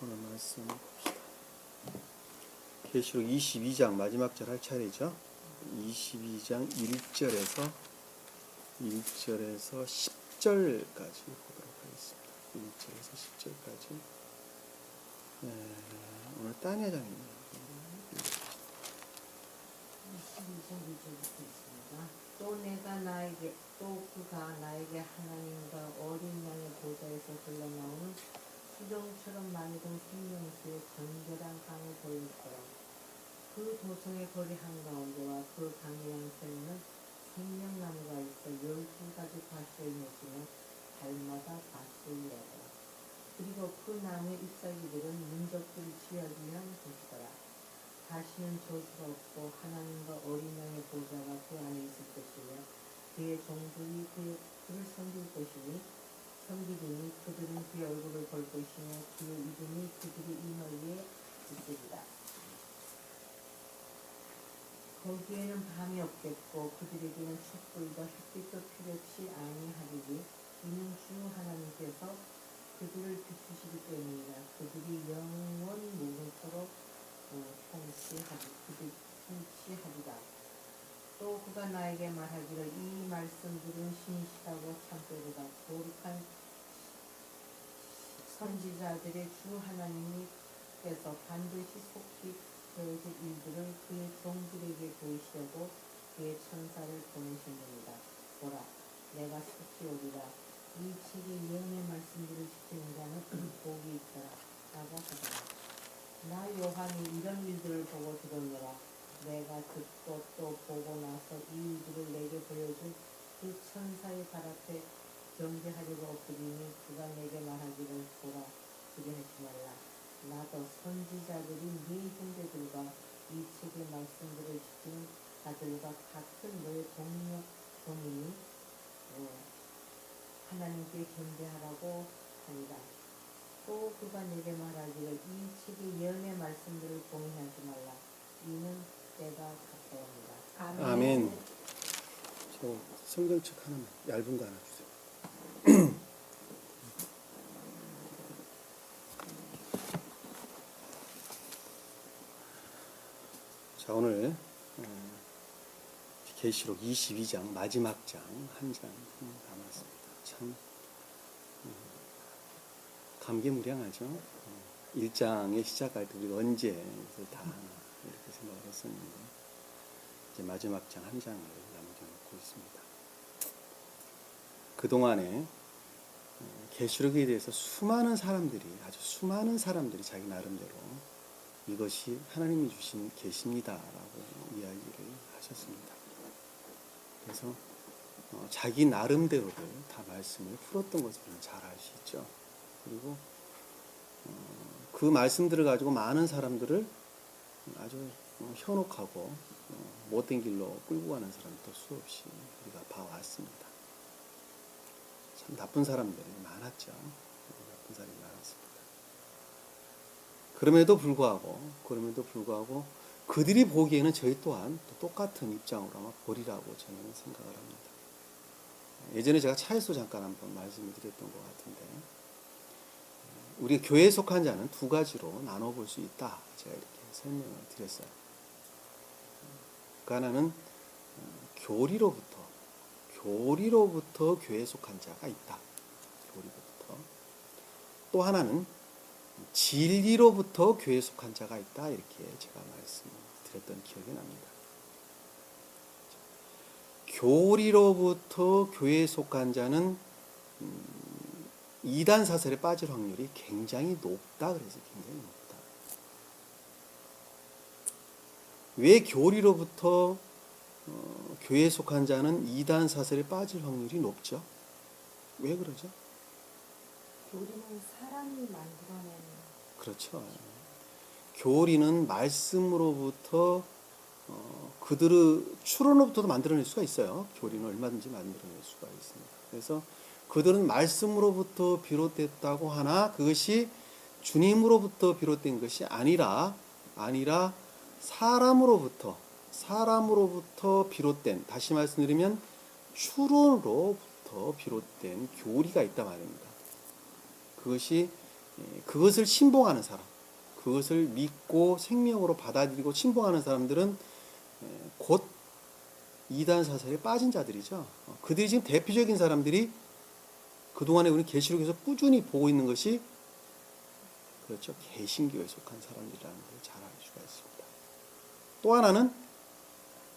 오늘 말씀 봅시다. 계시록 22장 마지막 절 할 차례죠. 22장 1절에서 10절까지 보도록 하겠습니다. 1절에서 10절까지. 오늘 딴 회장입니다. 22장 2절부터 있습니다. 또 그가 나에게 하나님과 어린 양의 보좌에서 흘러나오는 수정처럼 만든 생명수의 정결한 강을 보이더라. 그 도성의 거리 한가운데와 그 강의 양편에는 생명나무가 있어 12가지 과수에 맺으며 달마다 과수이라더라. 그리고 그 나무의 잎사귀들은 민족들이 쥐어주면 것이더라. 다시는 저주가 없고 하나님과 어린 양의 보좌가 그 안에 있을 것이며 그의 종들이 그를 섬길 것이니 섬기리니 그들은 그의 얼굴을 볼 것이며 그의 이름이 그들의 이마 위에 있으리라. 거기에는 밤이 없겠고 그들에게는 촛불과 햇빛도 필요치 아니하리니 이는 주 하나님께서 그들을 비추시기 때문이라. 그들이 영원 무궁토록 통치하리라. 또 그가 나에게 말하기를 이 말씀들은 신실하고 참되보다 거룩한 선지자들의 주 하나님께서 반드시 속히 되어질 일들을 그의 종들에게 보이시려고 그의 천사를 보내셨느니라. 보라, 내가 속히 오리라. 이 책의 예언의 말씀들을 지키는 자는 복이 있더라 라고 하더라. 나 요한이 이런 일들을 보고 들었노라. 내가 듣고 또 보고 나서 이 일들을 내게 보여준 그 천사의 발 앞에 경배하려고 엎드리니 그가 내게 말하기를 보라, 그리하지 말라. 나도 선지자들이 네 형제들과 이 책의 말씀들을 지키는 자들과 같은 너의 동인이 하나님께 경배하라고 하니라. 또 그가 내게 말하기를 이 책의 예언의 말씀들을 봉인하지 말라. 이는 때가 가까웁니다. 아멘. 저 성경책 하나만 얇은 거 하나 주세요. 자, 오늘 계시록 22장 마지막 장 한 장 남았습니다. 참 감개무량하죠. 1장에 시작할 때 우리가 언제 다 이렇게 생각을 했었는데 이제 마지막 장 한 장을 남겨놓고 있습니다. 그동안에 계시록에 대해서 아주 수많은 사람들이 자기 나름대로 이것이 하나님이 주신 계시입니다라고 이야기를 하셨습니다. 그래서 자기 나름대로들 다 말씀을 풀었던 것을 잘 알 수 있죠. 그리고 그 말씀들을 가지고 많은 사람들을 아주 현혹하고 못된 길로 끌고 가는 사람도 수없이 우리가 봐왔습니다. 참 나쁜 사람들이 많았죠. 나쁜 사람이 많았습니다. 그럼에도 불구하고 그들이 보기에는 저희 또한 또 똑같은 입장으로 아마 보리라고 저는 생각을 합니다. 예전에 제가 차에서 잠깐 한번 말씀을 드렸던 것 같은데 우리 교회에 속한 자는 두 가지로 나눠볼 수 있다. 제가 이렇게 설명을 드렸어요. 그 하나는 교리로부터 교회에 속한 자가 있다. 교리로부터. 또 하나는 진리로부터 교회에 속한 자가 있다. 이렇게 제가 말씀을 드렸던 기억이 납니다. 교리로부터 교회에 속한 자는 이단 사설에 빠질 확률이 굉장히 높다. 그래서 굉장히 높다. 왜 교리로부터 교회에 속한 자는 이단 사설에 빠질 확률이 높죠? 왜 그러죠? 교리는 사람이 만들어낸. 그렇죠. 교리는 말씀으로부터 그들의 추론으로부터도 만들어낼 수가 있어요. 교리는 얼마든지 만들어낼 수가 있습니다. 그래서 그들은 말씀으로부터 비롯됐다고 하나 그것이 주님으로부터 비롯된 것이 아니라 사람으로부터 비롯된, 다시 말씀드리면 추론으로부터 비롯된 교리가 있단 말입니다. 그것이 그것을 신봉하는 사람, 그것을 믿고 생명으로 받아들이고 신봉하는 사람들은 곧 이단 사설에 빠진 자들이죠. 그들이 지금 대표적인 사람들이 그동안에 우리 계시록에서 꾸준히 보고 있는 것이 그렇죠. 개신교에 속한 사람들이라는 걸 잘 알 수가 있습니다. 또 하나는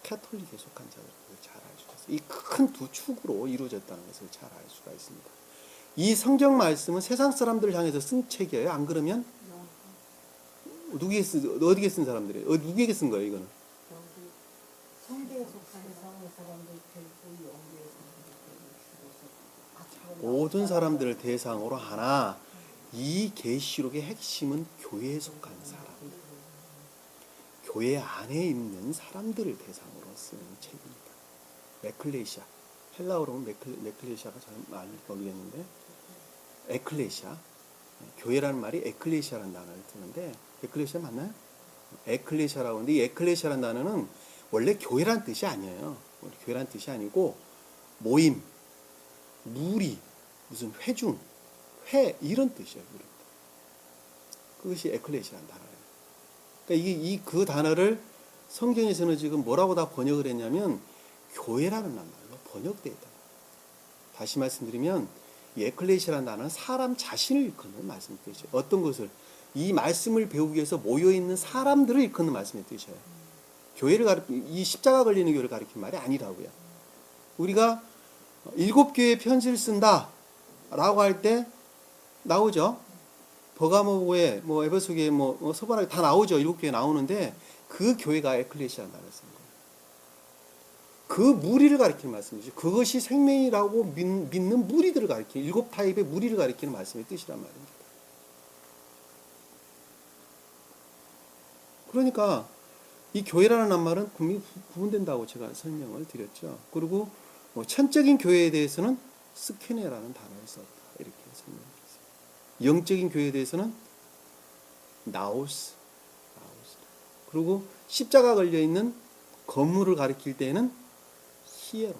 캐톨릭에 속한 자들을 잘 알 수가 있어요. 이 큰 두 축으로 이루어졌다는 것을 잘 알 수가 있습니다. 이 성경 말씀은 세상 사람들을 향해서 쓴 책이에요. 안 그러면 어디에 쓴 사람들이에요? 누구에게 쓴 거예요, 이거는? 성대에 속한 사람들 데리고 영계에 모든 사람들을 대상으로 하나 이 계시록의 핵심은 교회에 속한 사람들, 교회 안에 있는 사람들을 대상으로 쓰는 책입니다. 에클레시아, 헬라어로 하면 메클레시아가 잘 모르겠는데 에클레시아, 교회라는 말이 에클레시아라는 단어를 쓰는데 에클레시아 맞나요? 에클레시아라고 하는데 이 에클레시아라는 단어는 원래 교회란 뜻이 아니에요. 교회란 뜻이 아니고 모임, 무리, 무슨 회중, 회 이런 뜻이에요. 그것이 에클레시아라는 단어예요. 그러니까 그 단어를 성경에서는 지금 뭐라고 다 번역을 했냐면 교회라는 말로 번역되어 있다. 다시 말씀드리면 이 에클레시아라는 단어는 사람 자신을 일컫는 말씀의 뜻이에요. 어떤 것을 이 말씀을 배우기 위해서 모여 있는 사람들을 일컫는 말씀의 뜻이에요. 이 십자가 걸리는 교회를 가리키는 말이 아니라고요. 우리가 7교회에 편지를 쓴다라고 할 때 나오죠. 버가모교회, 에베소교회, 서바라교회 다 나오죠. 7교회 나오는데 그 교회가 에클레시아라는 단어를 쓰는 거예요. 그 무리를 가리키는 말씀이죠. 그것이 생명이라고 믿는 무리들을 가리키는 7타입의 무리를 가리키는 말씀의 뜻이란 말입니다. 그러니까 이 교회라는 말은 분명히 구분된다고 제가 설명을 드렸죠. 그리고 천적인 교회에 대해서는 스케네라는 단어를 썼다. 이렇게 설명드렸어요. 영적인 교회에 대해서는 나오스. 그리고 십자가 걸려있는 건물을 가리킬 때에는 히에로.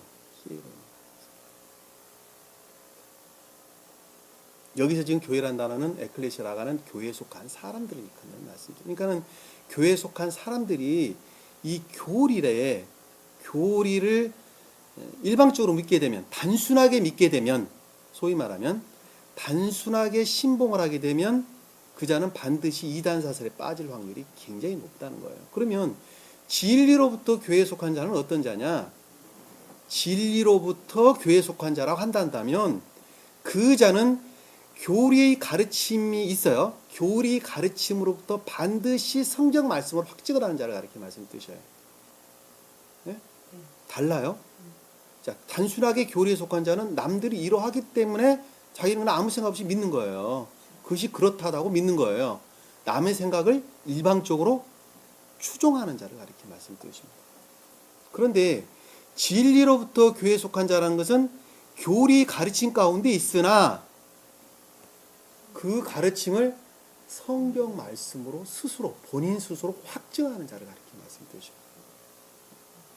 여기서 지금 교회라는 단어는 에클레시아라고 하는 교회에 속한 사람들을 일컫는 말씀이죠. 그러니까는 교회에 속한 사람들이 이 교리를 일방적으로 믿게 되면, 단순하게 믿게 되면, 소위 말하면 단순하게 신봉을 하게 되면 그 자는 반드시 이단 사설에 빠질 확률이 굉장히 높다는 거예요. 그러면 진리로부터 교회에 속한 자는 어떤 자냐? 진리로부터 교회에 속한 자라고 한다면 그 자는 교리의 가르침이 있어요. 교리 가르침으로부터 반드시 성경 말씀을 확증을 하는 자를 가리키는 말씀을 뜻이에요. 네? 달라요. 자, 단순하게 교리에 속한 자는 남들이 이러하기 때문에 자기는 아무 생각 없이 믿는 거예요. 그것이 그렇다고 믿는 거예요. 남의 생각을 일방적으로 추종하는 자를 가리키는 말씀을 뜻입니다. 그런데 진리로부터 교회에 속한 자라는 것은 교리 가르침 가운데 있으나 그 가르침을 성경 말씀으로 본인 스스로 확증하는 자를 가리키는 말씀이 되죠.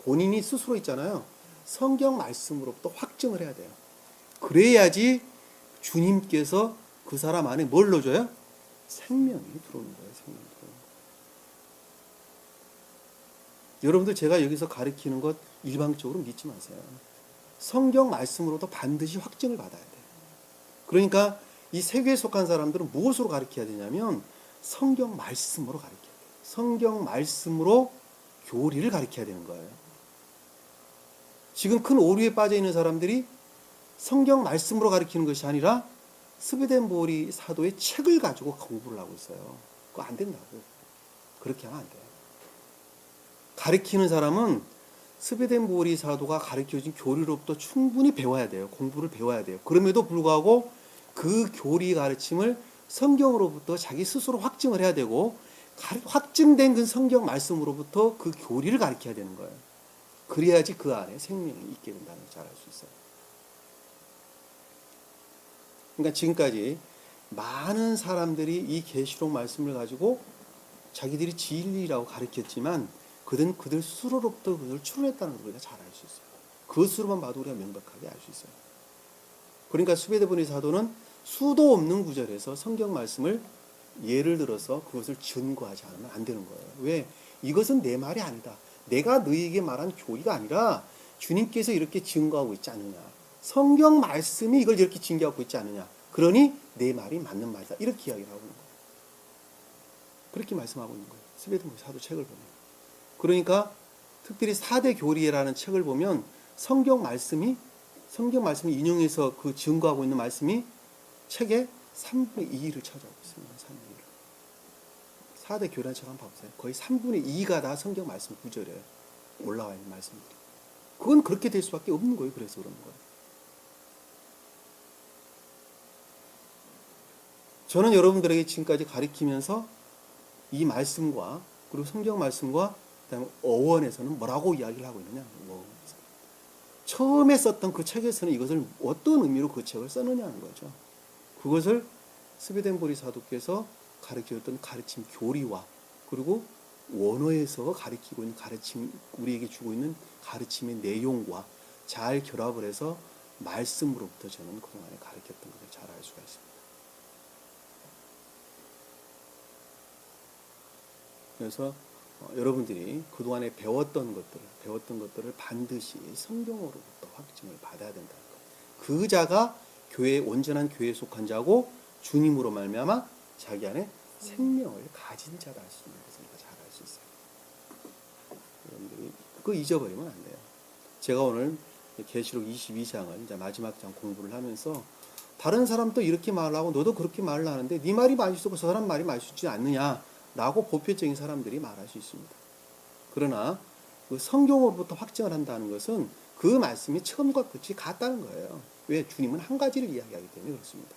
본인이 스스로 있잖아요. 성경 말씀으로부터 확증을 해야 돼요. 그래야지 주님께서 그 사람 안에 뭘 넣어줘요? 생명이 들어오는 거예요. 생명이 들어오는 거예요. 여러분들 제가 여기서 가리키는 것 일방적으로 믿지 마세요. 성경 말씀으로부터 반드시 확증을 받아야 돼요. 그러니까 이 세계에 속한 사람들은 무엇으로 가르쳐야 되냐면 성경 말씀으로 가르쳐야 돼요. 성경 말씀으로 교리를 가르쳐야 되는 거예요. 지금 큰 오류에 빠져 있는 사람들이 성경 말씀으로 가르치는 것이 아니라 스베덴보리 사도의 책을 가지고 공부를 하고 있어요. 그거 안 된다고. 그렇게 하면 안 돼요. 가르치는 사람은 스베덴보리 사도가 가르쳐준 교리로부터 충분히 배워야 돼요. 공부를 배워야 돼요. 그럼에도 불구하고 그 교리 가르침을 성경으로부터 자기 스스로 확증을 해야 되고 확증된 그 성경 말씀으로부터 그 교리를 가르쳐야 되는 거예요. 그래야지 그 안에 생명이 있게 된다는 걸 잘 알 수 있어요. 그러니까 지금까지 많은 사람들이 이 계시록 말씀을 가지고 자기들이 진리라고 가르쳤지만 그들 스스로로부터 그걸 추론했다는 걸 우리가 잘 알 수 있어요. 그것으로만 봐도 우리가 명백하게 알 수 있어요. 그러니까 스베덴보리 사도는 수도 없는 구절에서 성경 말씀을 예를 들어서 그것을 증거하지 않으면 안 되는 거예요. 왜? 이것은 내 말이 아니다. 내가 너희에게 말한 교리가 아니라 주님께서 이렇게 증거하고 있지 않느냐. 성경 말씀이 이걸 이렇게 증거하고 있지 않느냐. 그러니 내 말이 맞는 말이다. 이렇게 이야기를 하고 있는 거예요. 그렇게 말씀하고 있는 거예요. 스베덴보리 사도책을 보면. 그러니까 특별히 4대 교리라는 책을 보면 성경 말씀이 인용해서 그 증거하고 있는 말씀이 책의 3분의 2를 차지하고 있습니다. 3분의 2를. 4대 교리라는 책 한번 봐보세요. 거의 3분의 2가 다 성경 말씀 구절에 올라와 있는 말씀들이. 그건 그렇게 될 수밖에 없는 거예요. 그래서 그런 거예요. 저는 여러분들에게 지금까지 가르치면서 이 말씀과 그리고 성경 말씀과 그다음에 어원에서는 뭐라고 이야기를 하고 있느냐. 처음에 썼던 그 책에서는 이것을 어떤 의미로 그 책을 썼느냐는 거죠. 그것을 스베덴보리 사도께서 가르치셨던 가르침 교리와 그리고 원어에서 가르치고 있는 가르침, 우리에게 주고 있는 가르침의 내용과 잘 결합을 해서 말씀으로부터 저는 그동안에 가르쳤던 것을 잘 알 수가 있습니다. 그래서 여러분들이 그동안에 배웠던 것들을 반드시 성경으로부터 확증을 받아야 된다는 것. 그 자가 온전한 교회에 속한 자고 주님으로 말미암아 자기 안에 생명을 가진 자다 하시는 것을 우리가 잘 알 수 있어요. 여러분들이 그거 잊어버리면 안 돼요. 제가 오늘 계시록 22장을 이제 마지막 장 공부를 하면서 다른 사람도 이렇게 말을 하고 너도 그렇게 말을 하는데 네 말이 맛있고 저 사람 말이 맛있지 않느냐라고 보편적인 사람들이 말할 수 있습니다. 그러나 그 성경으로부터 확증을 한다는 것은 그 말씀이 처음과 끝이 같다는 거예요. 왜? 주님은 한 가지를 이야기하기 때문에 그렇습니다.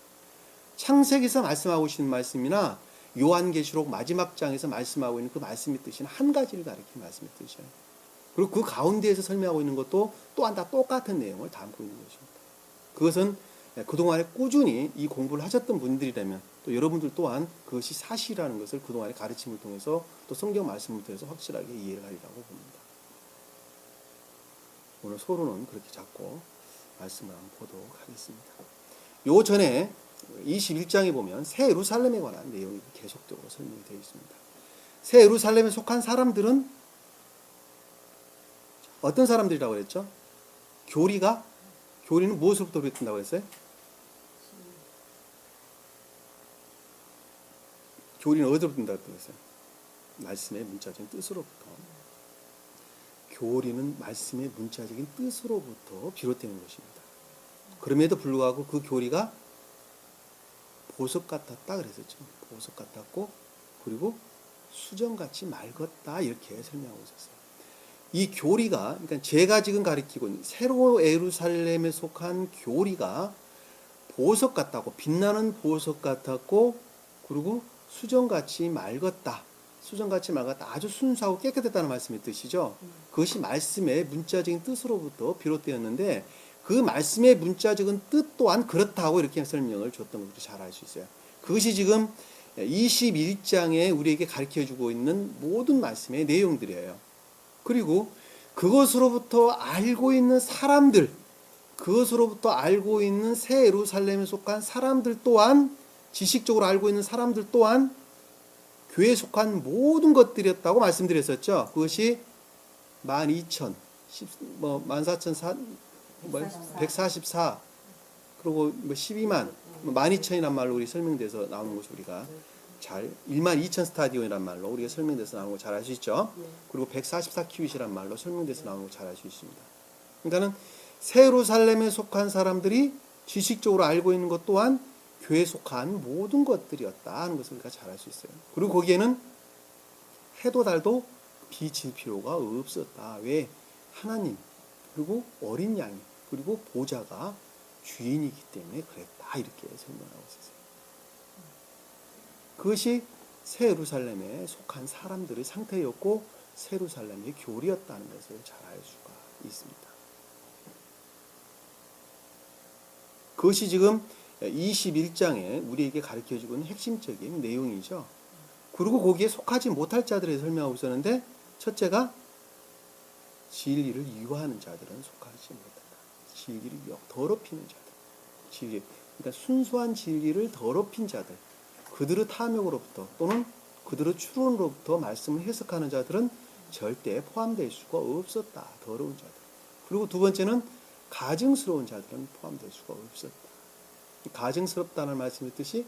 창세기에서 말씀하고 계시는 말씀이나 요한계시록 마지막 장에서 말씀하고 있는 그 말씀의 뜻은 한 가지를 가리키는 말씀의 뜻이에요. 그리고 그 가운데에서 설명하고 있는 것도 또한 다 똑같은 내용을 담고 있는 것입니다. 그것은 그동안에 꾸준히 이 공부를 하셨던 분들이라면 또 여러분들 또한 그것이 사실이라는 것을 그동안의 가르침을 통해서 또 성경 말씀을 통해서 확실하게 이해를 하리라고 봅니다. 오늘 서론은 그렇게 잡고 말씀을 한번 보도록 하겠습니다. 요 전에 21장에 보면 새 예루살렘에 관한 내용이 계속적으로 설명이 되어 있습니다. 새 예루살렘에 속한 사람들은 어떤 사람들이라고 했죠? 교리는 무엇으로부터 비롯된다고 했어요? 교리는 어디로부터 된다고 했어요? 말씀의 문자적인 뜻으로부터. 교리는 말씀의 문자적인 뜻으로부터 비롯되는 것입니다. 그럼에도 불구하고 그 교리가 보석 같았다 그랬었죠. 보석 같았고 그리고 수정같이 맑았다 이렇게 설명하고 있었어요. 이 교리가 그러니까 제가 지금 가리키고 있는 새로 예루살렘에 속한 교리가 보석 같았고 빛나는 보석 같았고 그리고 수정같이 맑았다. 수정같이 맑았다. 아주 순수하고 깨끗했다는 말씀의 뜻이죠. 그것이 말씀의 문자적인 뜻으로부터 비롯되었는데 그 말씀의 문자적인 뜻 또한 그렇다고 이렇게 설명을 줬던 것을 잘 알 수 있어요. 그것이 지금 21장에 우리에게 가르쳐주고 있는 모든 말씀의 내용들이에요. 그리고 그것으로부터 알고 있는 사람들, 그것으로부터 알고 있는 새 예루살렘에 속한 사람들 또한 지식적으로 알고 있는 사람들 또한 교회에 속한 모든 것들이었다고 말씀드렸었죠. 그것이 12,000, 144, 그리고 12만, 12,000이란 말로 우리 설명돼서 나오는 것을 우리가 잘 12,000 스타디온이란 말로 우리가 설명돼서 나오는 거 잘 알 수 있죠. 그리고 144 큐빗이란 말로 설명돼서 나오는 거 잘 알 수 있습니다. 그러니까는 새 예루살렘에 속한 사람들이 지식적으로 알고 있는 것 또한 교회에 속한 모든 것들이었다 하는 것을 우리가 잘 알 수 있어요. 그리고 거기에는 해도 달도 비칠 필요가 없었다. 왜? 하나님 그리고 어린 양이 그리고 보좌가 주인이기 때문에 그랬다. 이렇게 설명하고 있었어요. 그것이 새 예루살렘에 속한 사람들의 상태였고 새 예루살렘의 교리였다는 것을 잘 알 수가 있습니다. 그것이 지금 21장에 우리에게 가르쳐주고 있는 핵심적인 내용이죠. 그리고 거기에 속하지 못할 자들에 설명하고 있었는데 첫째가 진리를 유하는 자들은 속하지 못한다. 진리를 더럽히는 자들. 진리. 그러니까 순수한 진리를 더럽힌 자들, 그들의 탐욕으로부터 또는 그들의 추론으로부터 말씀을 해석하는 자들은 절대 포함될 수가 없었다. 더러운 자들. 그리고 두 번째는 가증스러운 자들은 포함될 수가 없었다. 가증스럽다는 말씀의 뜻이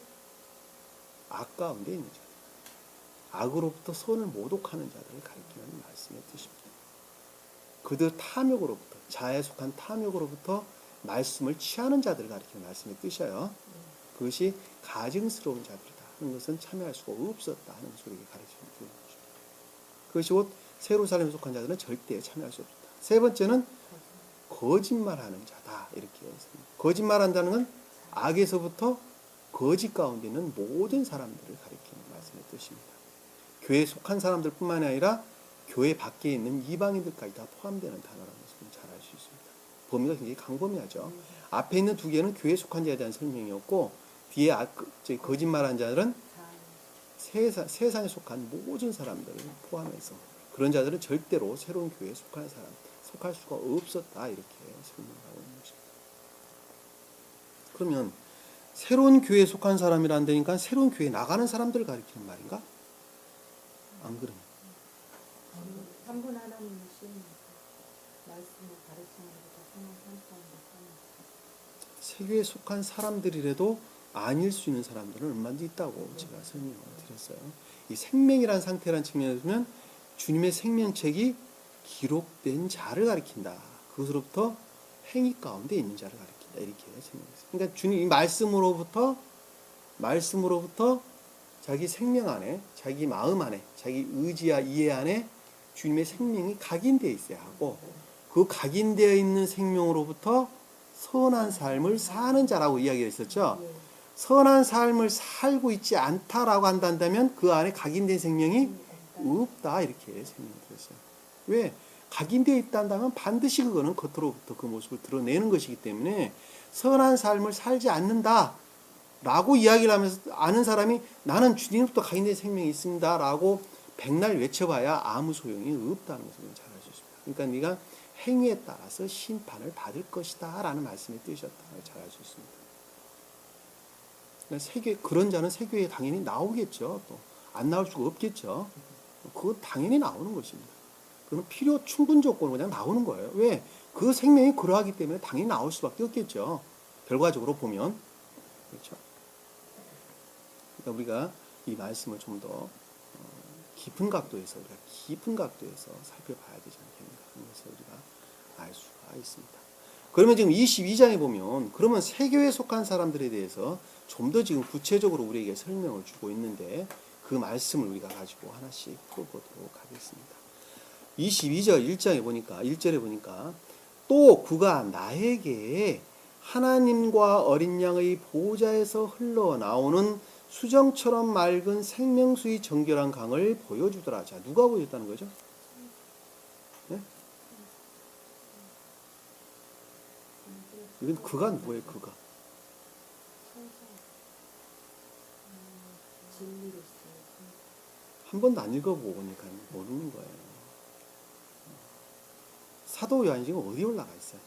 악 가운데 있는 자들, 악으로부터 선을 모독하는 자들을 가리키는 말씀의 뜻입니다. 그들 탐욕으로부터, 자아에 속한 탐욕으로부터 말씀을 취하는 자들을 가리키는 말씀의 뜻이에요. 그것이 가증스러운 자들이다 하는 것은 참여할 수가 없었다 하는 것을 가르치는 거죠. 그것이 곧 세루살렘에 속한 자들은 절대 참여할 수 없다. 세 번째는 거짓말하는 자다 이렇게 했습니다. 거짓말한다는 건 악에서부터 거짓 가운데 있는 모든 사람들을 가리키는 말씀의 뜻입니다. 교회에 속한 사람들뿐만 아니라 교회 밖에 있는 이방인들까지 다 포함되는 단어라는 것을 잘 알 수 있습니다. 범위가 굉장히 광범위하죠. 앞에 있는 두 개는 교회에 속한 자에 대한 설명이었고 뒤에 거짓말한 자들은 세상에 속한 모든 사람들을 포함해서 그런 자들은 절대로 새로운 교회에 속할 수가 없었다 이렇게 설명하고 있는 것입니다. 그러면 새로운 교회에 속한 사람이란 데니까 새로운 교회에 나가는 사람들을 가리키는 말인가? 안 그러면 한 분 하나님이신 말씀을 가르치는 것보다 성령 선포하는 세교에 속한 사람들이라도 아닐 수 있는 사람들은 얼마든지 있다고 제가 설명을 드렸어요. 이 생명이라는 상태라는 측면에서 보면 주님의 생명책이 기록된 자를 가리킨다. 그것으로부터 행위 가운데 있는 자를 가리킨다. 이렇게 설명했어요. 그러니까 주님 이 말씀으로부터 자기 생명 안에, 자기 마음 안에, 자기 의지와 이해 안에 주님의 생명이 각인되어 있어야 하고 그 각인되어 있는 생명으로부터 선한 삶을 사는 자라고 이야기를 했었죠. 선한 삶을 살고 있지 않다라고 한다면 그 안에 각인된 생명이 없다 이렇게 설명드렸어요. 왜? 각인되어 있다면 반드시 그거는 겉으로부터 그 모습을 드러내는 것이기 때문에 선한 삶을 살지 않는다 라고 이야기를 하면서 아는 사람이 나는 주님으로부터 각인된 생명이 있습니다 라고 백날 외쳐봐야 아무 소용이 없다는 것을 잘 알 수 있습니다. 그러니까 네가 행위에 따라서 심판을 받을 것이다 라는 말씀의 뜻이었다는 걸 잘 알 수 있습니다. 세계, 그런 자는 세교에 당연히 나오겠죠. 또 안 나올 수가 없겠죠. 그거 당연히 나오는 것입니다. 그건 필요 충분 조건으로 그냥 나오는 거예요. 왜? 그 생명이 그러하기 때문에 당연히 나올 수밖에 없겠죠. 결과적으로 보면. 그렇죠. 그러니까 우리가 이 말씀을 좀 더 깊은 각도에서 살펴봐야 되지 않겠는가 하는 것을 우리가 알 수가 있습니다. 그러면 지금 22장에 보면 그러면 세교에 속한 사람들에 대해서 좀 더 지금 구체적으로 우리에게 설명을 주고 있는데 그 말씀을 우리가 가지고 하나씩 풀어보도록 하겠습니다. 22절 1절에 보니까 또 그가 나에게 하나님과 어린 양의 보호자에서 흘러나오는 수정처럼 맑은 생명수의 정결한 강을 보여주더라. 자, 누가 보여줬다는 거죠? 네? 이건 그가 뭐예요? 그가 한 번도 안 읽어보니까 모르는 거예요. 사도 요한이 지금 어디 올라가 있어요?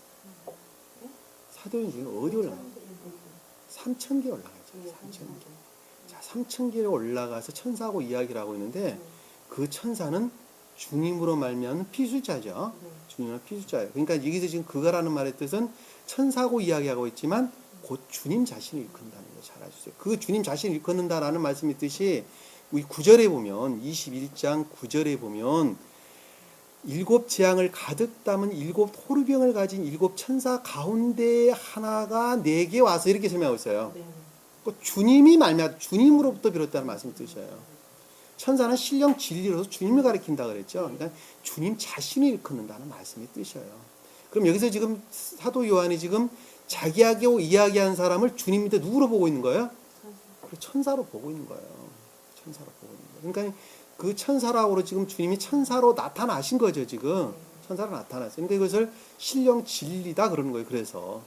사도 요한이 지금 어디 올라가 있어요? 3,000개 올라가 있죠. 3,000개. 자, 3,000개에 올라가서 천사하고 이야기를 하고 있는데 그 천사는 주님으로 말미암은 피수자죠. 주님은 피수자예요. 그러니까 여기서 지금 그가라는 말의 뜻은 천사하고 이야기하고 있지만 곧 주님 자신을 일컫는다는 걸 잘 알 수 있어요. 그 주님 자신을 일컫는다라는 말씀의 뜻이 우리 9절에 보면 21장 9절에 보면 7 재앙을 가득 담은 7 호르병을 가진 7 천사 가운데 하나가 내게 와서 이렇게 설명하고 있어요. 주님이 말미암아 주님으로부터 비롯다는 말씀을 뜻이에요. 천사는 신령 진리로서 주님을 가리킨다 그랬죠. 그러니까 주님 자신을 일컫는다는 말씀의 뜻이에요. 그럼 여기서 지금 사도 요한이 지금 자기에게 이야기한 사람을 주님인데 누구로 보고 있는 거예요? 천사로 보고 있는 거예요. 천사로 보고 있는 거예요. 그러니까 그 천사라고 지금 주님이 천사로 나타나신 거죠, 지금. 천사로 나타났어요. 근데 이것을 신령 진리다 그러는 거예요, 그래서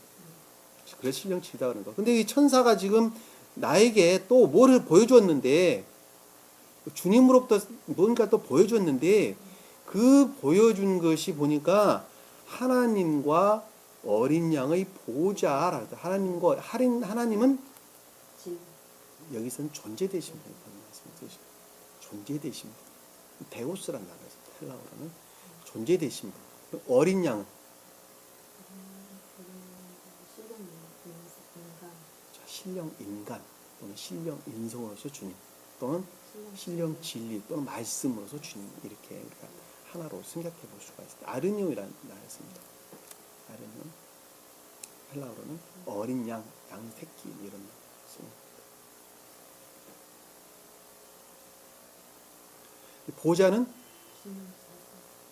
신령 진리다 그러는 거. 근데 이 천사가 지금 나에게 또 뭐를 보여줬는데, 주님으로부터 뭔가 또 보여줬는데, 그 보여준 것이 보니까 하나님과 어린 양의 보좌라. 하나님과 하나님은 진. 여기서는 존재되십니다. 존재되십니다. 데오스란 단어에서 헬라어로는 존재되십니다. 어린 양은 신령 인간 또는 신령 인성으로서 주님 또는 신령 진리 또는 말씀으로서 주님 이렇게 우리가 하나로 생각해 볼 수가 있습니다. 아르니오이라는 단어였습니다. 아르니오 헬라어로는 어린 양, 양 새끼 이런 말입니다. 보좌는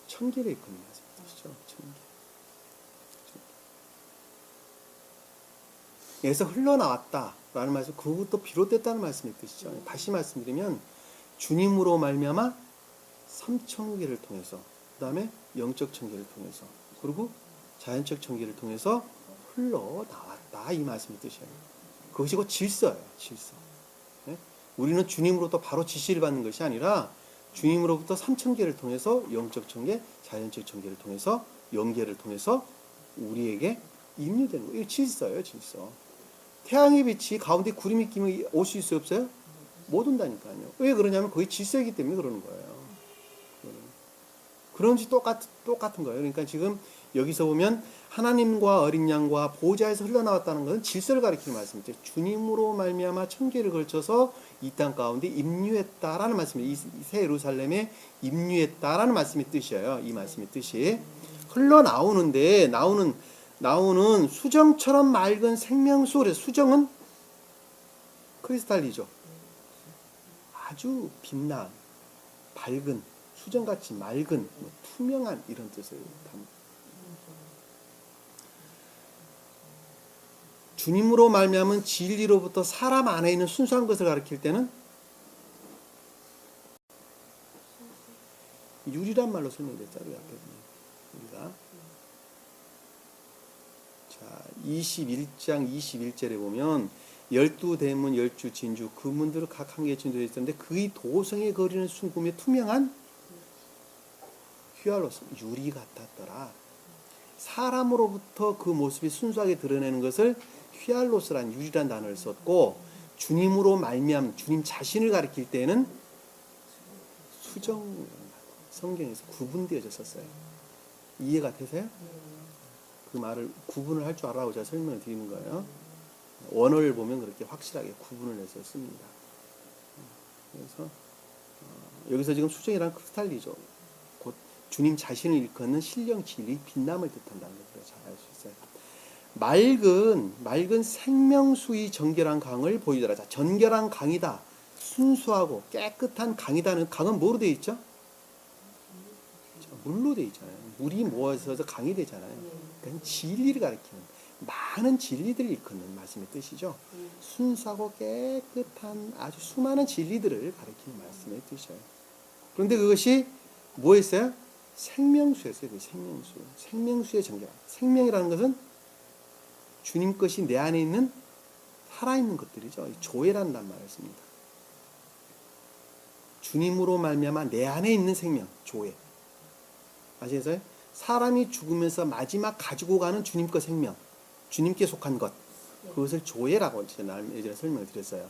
천계를 이끄는 말씀이시죠. 천계. 여기서 흘러나왔다라는 말씀, 그것도 비롯됐다는 말씀의 뜻이죠. 다시 말씀드리면 주님으로 말미암아 삼천계를 통해서, 그 다음에 영적 천계를 통해서, 그리고 자연적 천계를 통해서 흘러나왔다 이 말씀의 뜻이에요. 그것이 곧 질서예요. 질서. 네? 우리는 주님으로부터 바로 지시를 받는 것이 아니라 주님으로부터 삼천계를 통해서 영적 천계, 자연적 천계를 통해서 영계를 통해서 우리에게 임류되는 거예요. 이거 질서예요. 질서. 태양의 빛이 가운데 구름이 끼면 올 수 있어요? 없어요? 못 온다니까요. 왜 그러냐면 그게 질서이기 때문에 그러는 거예요. 그런 것이 똑같은 거예요. 그러니까 지금 여기서 보면 하나님과 어린 양과 보좌에서 흘러나왔다는 것은 질서를 가리키는 말씀이죠. 주님으로 말미암아 천계를 걸쳐서 이 땅 가운데 임류했다라는 말씀이에요. 이 새 예루살렘에 임류했다라는 말씀의 뜻이에요. 이 말씀의 뜻이 흘러나오는데 나오는 수정처럼 맑은 생명수. 그래서 수정은 크리스탈이죠. 아주 빛난 밝은 수정같이 맑은 투명한 이런 뜻을 담습니다. 주님으로 말미암은 진리로부터 사람 안에 있는 순수한 것을 가리킬 때는 유리란 말로 설명됐죠. 우리 앞에 우리가 자 21장 21절에 보면 12대문 10주 진주 그 문들을 각 한 개에 진도되어 있었는데 그의 도성에 거리는 순금의 투명한 휘알로스 유리 같았더라. 사람으로부터 그 모습이 순수하게 드러내는 것을 휘알로스란 유리란 단어를 썼고 주님으로 말미암 주님 자신을 가리킬 때는 수정 성경에서 구분되어져 썼어요. 이해가 되세요? 그 말을 구분을 할 줄 알아고 제가 설명을 드리는 거예요. 원어를 보면 그렇게 확실하게 구분을 해서 씁니다. 그래서 여기서 지금 수정이란 크리스탈리죠. 곧 주님 자신을 일컫는 신령 진리 빛남을 뜻한다는 것을 잘 알 수 있어요. 맑은 생명수의 정결한 강을 보이더라. 자, 정결한 강이다. 순수하고 깨끗한 강이다는 강은 뭐로 되어 있죠? 물로 되어 있잖아요. 물이 모여서 강이 되잖아요. 그러니까 진리를 가리키는 많은 진리들을 일컫는 말씀의 뜻이죠. 순수하고 깨끗한 아주 수많은 진리들을 가리키는 말씀의 뜻이에요. 그런데 그것이 뭐였어요? 생명수였어요. 생명수의 정결함. 생명이라는 것은 주님 것이 내 안에 있는 살아있는 것들이죠. 조회라는 말을 씁니다. 주님으로 말미암아 내 안에 있는 생명, 조회. 아시겠어요? 사람이 죽으면서 마지막 가지고 가는 주님 것 생명, 주님께 속한 것, 그것을 조회라고 제가 예전에 설명을 드렸어요.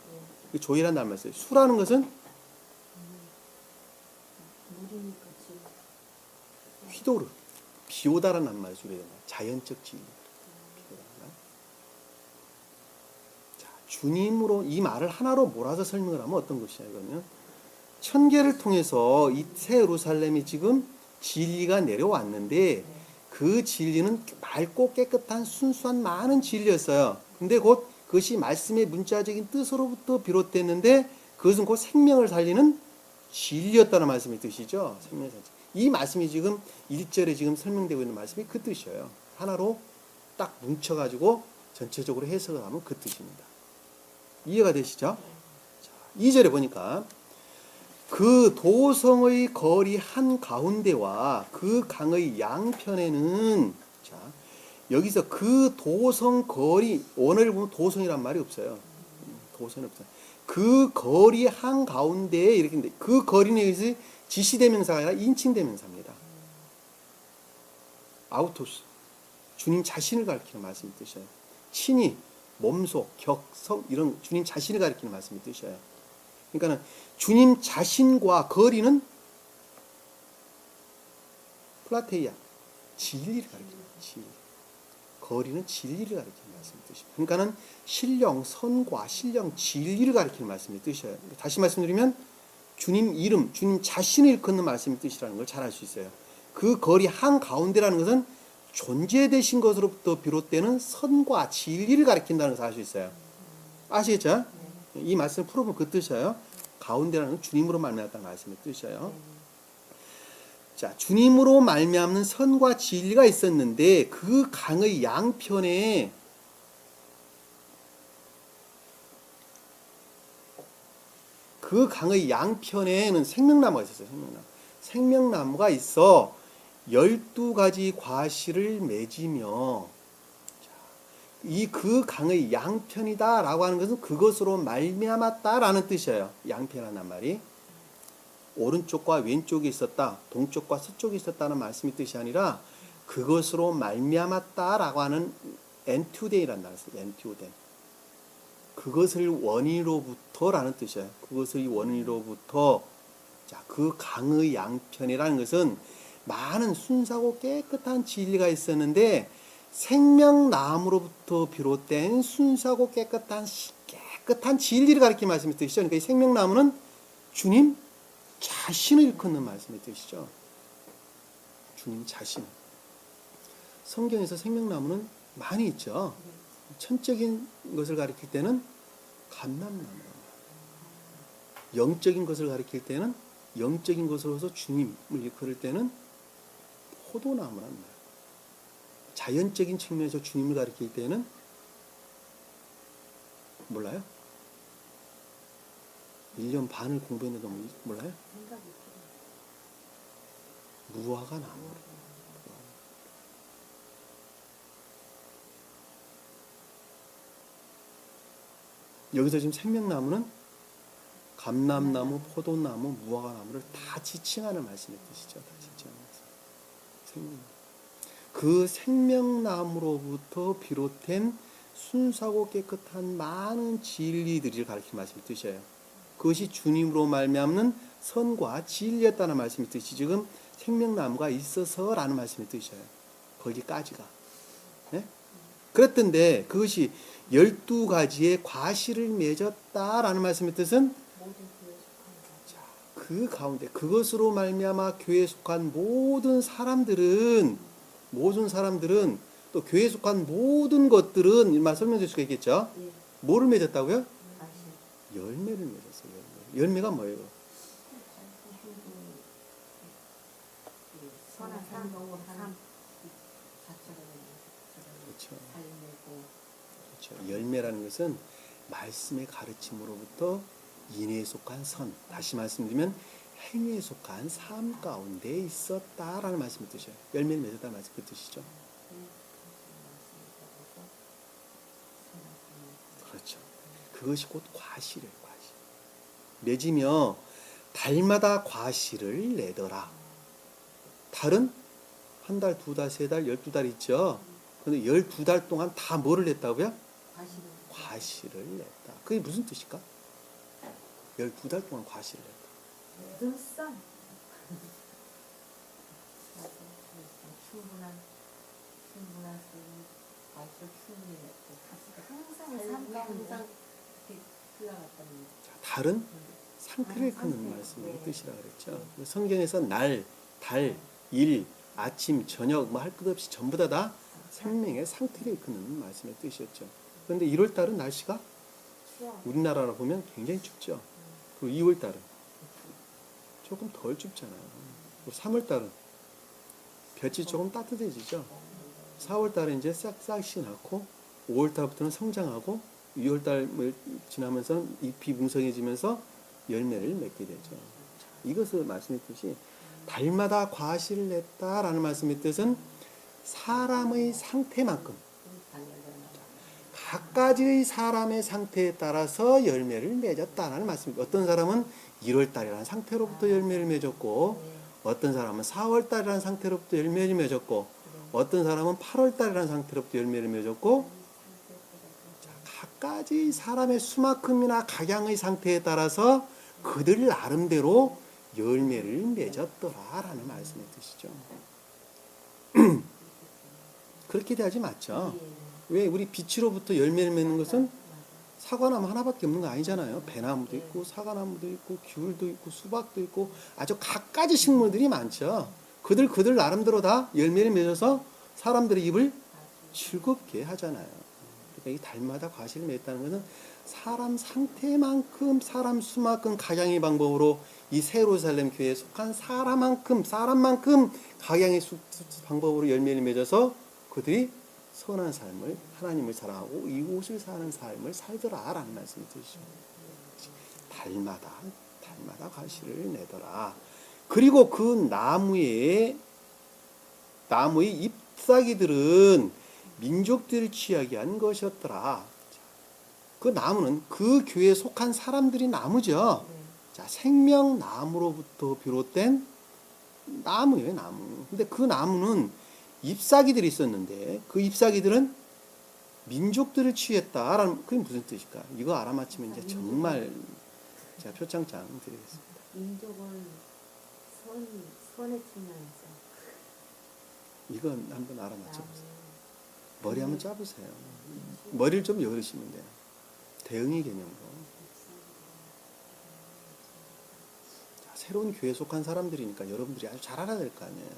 그 조회라는 말을 써요. 수라는 것은 휘도르, 비오다라는 말을 쓰게 됩니다. 자연적 진리. 자, 주님으로 이 말을 하나로 몰아서 설명을 하면 어떤 것이냐 이거는 천계를 통해서 이 새 예루살렘이 지금 진리가 내려왔는데 그 진리는 맑고 깨끗한 순수한 많은 진리였어요. 근데 곧 그것이 말씀의 문자적인 뜻으로부터 비롯됐는데 그것은 곧 생명을 살리는 진리였다는 말씀의 뜻이죠. 생명을 살리는. 이 말씀이 지금 1절에 지금 설명되고 있는 말씀이 그 뜻이에요. 하나로 딱 뭉쳐가지고 전체적으로 해석을 하면 그 뜻입니다. 이해가 되시죠? 자, 2절에 보니까 그 도성의 거리 한가운데와 그 강의 양편에는 자, 여기서 그 도성 거리 원어를 보면 도성이란 말이 없어요. 도성이 없어요. 그 거리 한가운데에 이렇게 있는데 그 거리는 여기서 지시대명사가 아니라 인칭대명사입니다. 아우토스 주님 자신을 가리키는 말씀이 뜻이에요. 친히, 몸속, 격, 성 이런 주님 자신을 가리키는 말씀이 뜻이에요. 그러니까는 주님 자신과 거리는 플라테이아, 진리를 가리키는 거예요. 진리. 거리는 진리를 가리키는 말씀이 뜻이에요. 그러니까는 신령 선과 신령 진리를 가리키는 말씀이 뜻이에요. 다시 말씀드리면 주님 이름, 주님 자신을 일컫는 말씀이 뜻이라는 걸 잘 알 수 있어요. 그 거리 한가운데라는 것은 존재되신 것으로부터 비롯되는 선과 진리를 가리킨다는 것을 알 수 있어요. 아시겠죠? 이 말씀을 풀어보면 그 뜻이에요. 가운데라는 건 주님으로 말미암았다는 말씀의 뜻이에요. 자, 주님으로 말미암는 선과 진리가 있었는데 그 강의 양편에 는 생명나무가 있었어요. 생명나무가 있어 12가지 과실을 맺으며, 이 그 강의 양편이다라고 하는 것은 그것으로 말미암았다라는 뜻이에요. 양편이라는 말이 오른쪽과 왼쪽이 있었다, 동쪽과 서쪽이 있었다는 말씀의 뜻이 아니라 그것으로 말미암았다라고 하는 엔튜덴이라는 단어였어요. 엔튜덴. 그것을 원인으로부터라는 뜻이에요. 그것의 원인으로부터. 자, 그 강의 양편이라는 것은 많은 순수하고 깨끗한 진리가 있었는데 생명나무로부터 비롯된 순수하고 깨끗한 진리를 가리키는 말씀의 뜻이죠. 그러니까 이 생명나무는 주님 자신을 일컫는 말씀의 뜻이죠. 주님 자신. 성경에서 생명나무는 많이 있죠. 천적인 것을 가리킬 때는 감람나무, 영적인 것을 가리킬 때는 영적인 것으로서 주님을 일컬을 때는 포도나무란 말이에요. 자연적인 측면에서 주님을 가리킬 때는 몰라요? 1년 반을 공부했는데 몰라요? 무화과 나무. 여기서 지금 생명나무는 감람나무, 포도나무, 무화과나무를 다 지칭하는 말씀의 뜻이죠. 다 지칭하는 말씀. 생명나무. 그 생명나무로부터 비롯된 순수하고 깨끗한 많은 진리들을 가리키는 말씀의 뜻이에요. 그것이 주님으로 말미암는 선과 진리였다는 말씀의 뜻이 지금 생명나무가 있어서라는 말씀의 뜻이에요. 거기까지가. 네? 그랬던데 그것이 12가지의 과실을 맺었다라는 말씀의 뜻은 그 가운데 그것으로 말미암아 교회에 속한 모든 사람들은 또 교회에 속한 모든 것들은 이만 설명될 수가 있겠죠. 뭐를 맺었다고요? 열매를 맺었어요. 열매가 뭐예요? 그렇죠. 열매라는 것은 말씀의 가르침으로부터 인애에 속한 선, 다시 말씀드리면 행위에 속한 삶 가운데 있었다라는 말씀의 뜻이에요. 열매를 맺었다는 말씀 그 뜻이죠. 그렇죠. 그것이 곧 과실이에요. 과실. 맺으며 달마다 과실을 내더라. 달은 한 달, 두 달, 세 달, 12달 있죠. 그런데 12달 동안 다 뭐를 냈다고요? 과실을 냈다. 그게 무슨 뜻일까? 12달 동안 과실을 냈다. 눈썹. 충분한 과실 충분히 냈고 항상 흘러갔다는 달은 상태를 끄는 말씀의 뜻이라 그랬죠. 성경에서 날, 달, 일, 아침, 저녁 뭐 할 것 없이 전부 다 생명의 상태를 이끄는 말씀의 뜻이었죠. 그런데 1월 달은 날씨가 우리나라로 보면 굉장히 춥죠. 그리고 2월 달은 조금 덜 춥잖아요. 3월 달은 볕이 조금 따뜻해지죠. 4월 달은 이제 싹싹이 났고 5월 달부터는 성장하고 6월 달 지나면서 잎이 뭉성해지면서 열매를 맺게 되죠. 이것을 말씀의 뜻이 달마다 과실을 냈다라는 말씀의 뜻은 사람의 상태만큼 각가지의 사람의 상태에 따라서 열매를 맺었다라는 말씀입니다. 어떤 사람은 1월달이라는 상태로부터 열매를 맺었고 어떤 사람은 4월달이라는 상태로부터 열매를 맺었고 어떤 사람은 8월 달이라는 상태로부터 열매를 맺었고, 자, 각가지 사람의 수만큼이나 각양의 상태에 따라서 그들 나름대로 열매를 맺었더라라는 말씀의 뜻이죠. 그렇게 돼야지 맞죠. 왜 우리 빛으로부터 열매를 맺는 것은 사과나무 하나밖에 없는 거 아니잖아요. 배나무도 있고 사과나무도 있고 귤도 있고 수박도 있고 아주 갖가지 식물들이 많죠. 그들 나름대로 다 열매를 맺어서 사람들의 입을 즐겁게 하잖아요. 그러니까 이 달마다 과실을 맺다는 것은 사람 상태만큼 사람 수만큼 각양의 방법으로 이 새 예루살렘 교회에 속한 사람만큼 각양의 방법으로 열매를 맺어서 그들이 선한 삶을 하나님을 사랑하고 이웃을 사는 삶을 살더라라는 말씀이 드리죠. 달마다 과실을 내더라. 그리고 그 나무의 잎사귀들은 민족들을 취하게 한 것이었더라. 그 나무는 그 교회에 속한 사람들이 나무죠. 자, 생명나무로부터 비롯된 나무예요, 나무. 근데 그 나무는 잎사귀들이 있었는데 그 잎사귀들은 민족들을 취했다라는 그게 무슨 뜻일까? 이거 알아맞히면 이제 정말 제가 표창장 드리겠습니다. 민족은 선에 치면서 이건 한번 알아맞혀보세요. 머리 한번 짜보세요. 머리를 좀 열으시면 돼요. 대응의 개념으로. 자, 새로운 교회에 속한 사람들이니까 여러분들이 아주 잘 알아야 될 거 아니에요.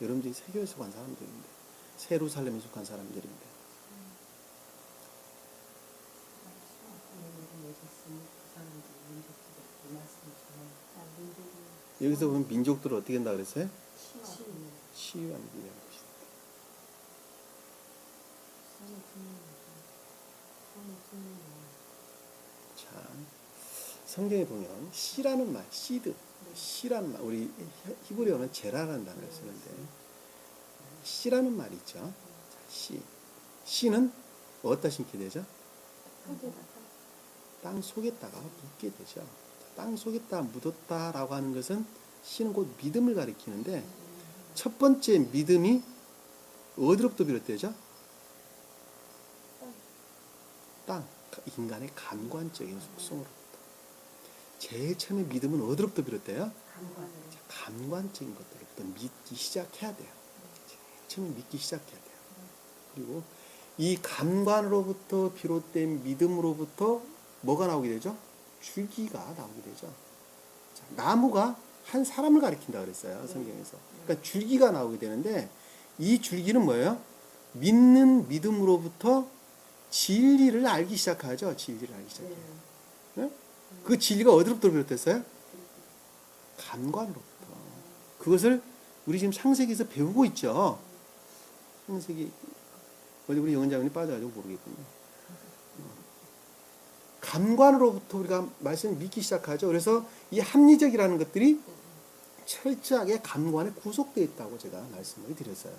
여러분들이 새 교회에 속한 사람들인데, 새 예루살렘에 속한 사람들인데. 여기서 보면 민족들을 어떻게 한다 그랬어요? 시위하는 일이라는 것이다. 자, 성경에 보면 씨라는 말, 씨라는 말, 우리 히브리어는 제라라는 단어를 쓰는데 씨라는 말이 있죠. 자, 씨는 어디다 심게 되죠? 땅 속에다가 묻게 되죠. 땅 속에다 묻었다라고 하는 것은 씨는 곧 믿음을 가리키는데 첫 번째 믿음이 어디로부터 비롯되죠? 땅, 인간의 감관적인 속성으로부터. 제일 처음에 믿음은 어디로부터 비롯돼요? 감관적인 것들로부터 믿기 시작해야 돼요. 제일 처음에 믿기 시작해야 돼요. 그리고 이 감관으로부터 비롯된 믿음으로부터 뭐가 나오게 되죠? 줄기가 나오게 되죠. 자, 나무가 한 사람을 가리킨다 그랬어요. 성경에서. 그러니까 줄기가 나오게 되는데 이 줄기는 뭐예요? 믿는 믿음으로부터 진리를 알기 시작하죠. 진리를 알기 시작해요. 네? 그 진리가 어디로부터 비롯됐어요? 감관으로부터. 그것을 우리 지금 창세기에서 배우고 있죠. 창세기 어디 우리 영원자분이 빠져가지고 모르겠군요. 감관으로부터 우리가 말씀을 믿기 시작하죠. 그래서 이 합리적이라는 것들이 철저하게 감관에 구속되어 있다고 제가 말씀을 드렸어요.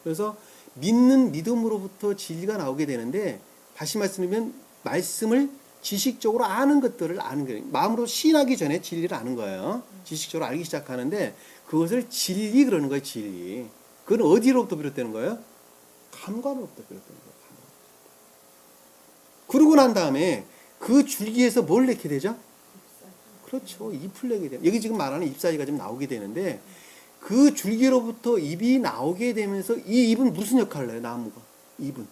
그래서 믿는 믿음으로부터 진리가 나오게 되는데 다시 말씀드리면 말씀을 지식적으로 아는 것들을 아는 거예요. 마음으로 시인하기 전에 진리를 아는 거예요. 지식적으로 알기 시작하는데 그것을 진리 그러는 거예요. 진리. 그건 어디로부터 비롯되는 거예요? 감관으로부터 비롯되는 거예요. 그러고 난 다음에 그 줄기에서 뭘 내게 되죠? 그렇죠. 잎을 내게 돼요. 여기 지금 말하는 잎사귀가 좀 나오게 되는데 그 줄기로부터 잎이 나오게 되면서 이 잎은 무슨 역할을 해요? 나무가. 잎은.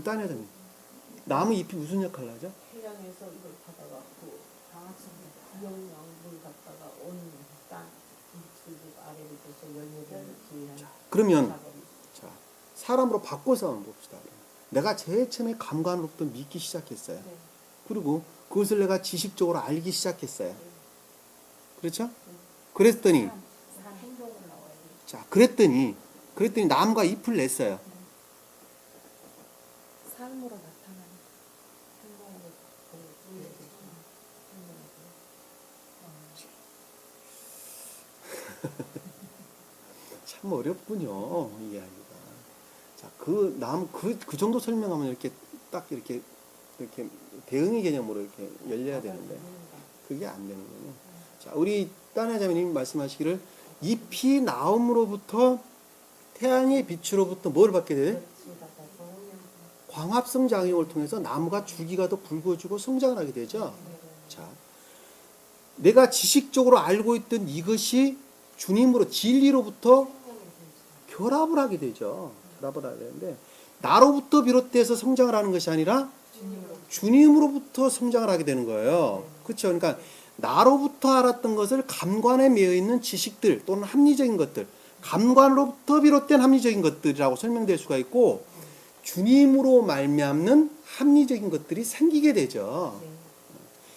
따내야 됩니다. 나무 잎이 무슨 역할을 하죠? 해양에서 이걸 받아갖고 영양분 갖다가 온 땅 아래로 돼서 열매를 맺기 그러면 작업이. 자, 사람으로 바꿔서 한번 봅시다. 내가 제일 처음에 감관으로부터 믿기 시작했어요. 네. 그리고 그것을 내가 지식적으로 알기 시작했어요. 네. 그렇죠? 그랬더니 사람 행동으로 나와야 돼. 자, 그랬더니 나무가 잎을 냈어요. 삶으로 나타나는 행동으로 보여주죠. 참 어렵군요, 이 이야기가. 자, 그 나무 그 정도 설명하면 이렇게 딱 이렇게 대응의 개념으로 이렇게 열려야 되는데 그게 안 되는군요. 자, 우리 딴 회장님 말씀하시기를 잎이 나옴으로부터 태양의 빛으로부터 뭘 받게 돼? 그렇지, 받아서 광합성 작용을 통해서 나무가 줄기가 더 붉어지고 성장을 하게 되죠. 자, 내가 지식적으로 알고 있던 이것이 주님으로 진리로부터 결합을 하게 되죠. 결합을 하게 되는데 나로부터 비롯돼서 성장을 하는 것이 아니라 주님으로부터 성장을 하게 되는 거예요. 그렇죠? 그러니까 나로부터 알았던 것을 감관에 매여 있는 지식들 또는 합리적인 것들, 감관으로부터 비롯된 합리적인 것들이라고 설명될 수가 있고 주님으로 말미암는 합리적인 것들이 생기게 되죠.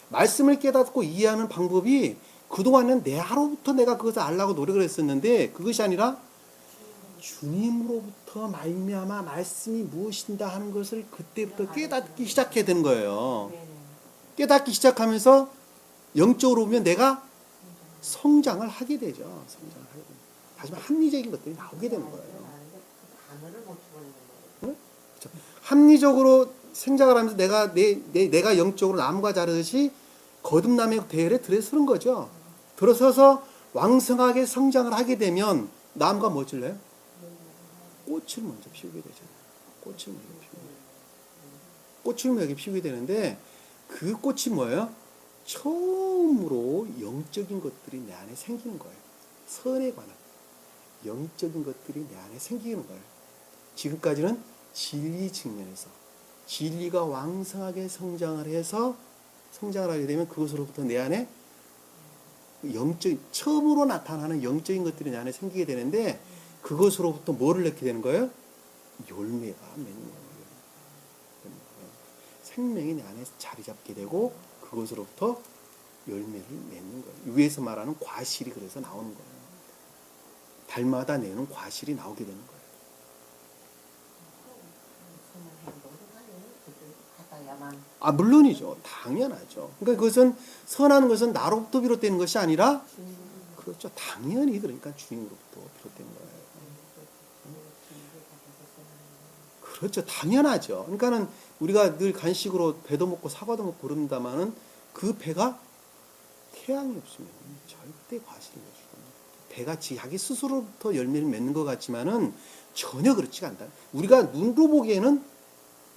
말씀을 깨닫고 이해하는 방법이 그동안은 내로부터 내가 그것을 알라고 노력을 했었는데 그것이 아니라 주님으로부터 말미암아 말씀이 무엇인가 하는 것을 그때부터 깨닫기 시작해야 되는 거예요. 깨닫기 시작하면서 영적으로 보면 내가 성장을 하게 되죠. 성장을 하게 됩니다. 하지만 합리적인 것들이 나오게 되는 거예요. 단어를 못 집어내는 거예요. 응? 그렇죠. 합리적으로 생각을 하면서 내가 영적으로 나무가 자르듯이 거듭남의 대열에 들어서는 거죠. 들어서서 왕성하게 성장을 하게 되면 나무가 뭐 줄래요? 꽃을 먼저 피우게 되잖아요. 꽃을 먼저 피우게 돼요. 꽃을 먼저 피우게 되는데 그 꽃이 뭐예요? 처음으로 영적인 것들이 내 안에 생기는 거예요. 선에 관한 영적인 것들이 내 안에 생기는 거예요. 지금까지는 진리 측면에서 진리가 왕성하게 성장을 해서 성장을 하게 되면 그것으로부터 내 안에 영적인 처음으로 나타나는 영적인 것들이 내 안에 생기게 되는데 그것으로부터 뭐를 낳게 되는 거예요? 열매가 맺는 거예요. 생명이 내 안에 자리 잡게 되고 그것으로부터 열매를 맺는 거예요. 위에서 말하는 과실이 그래서 나오는 거예요. 달마다 내는 과실이 나오게 되는 거예요. 아, 물론이죠. 당연하죠. 그러니까 그것은 선한 것은 나로부터 비롯되는 것이 아니라 그렇죠. 당연히 그러니까 주님으로부터 비롯된 거예요. 그렇죠. 당연하죠. 그러니까는 우리가 늘 간식으로 배도 먹고 사과도 먹고 그럽니다만은 그 배가 태양이 없으면 절대 과실이 맺을 겁니다. 배가 자기 스스로부터 열매를 맺는 것 같지만은 전혀 그렇지가 않다. 우리가 눈으로 보기에는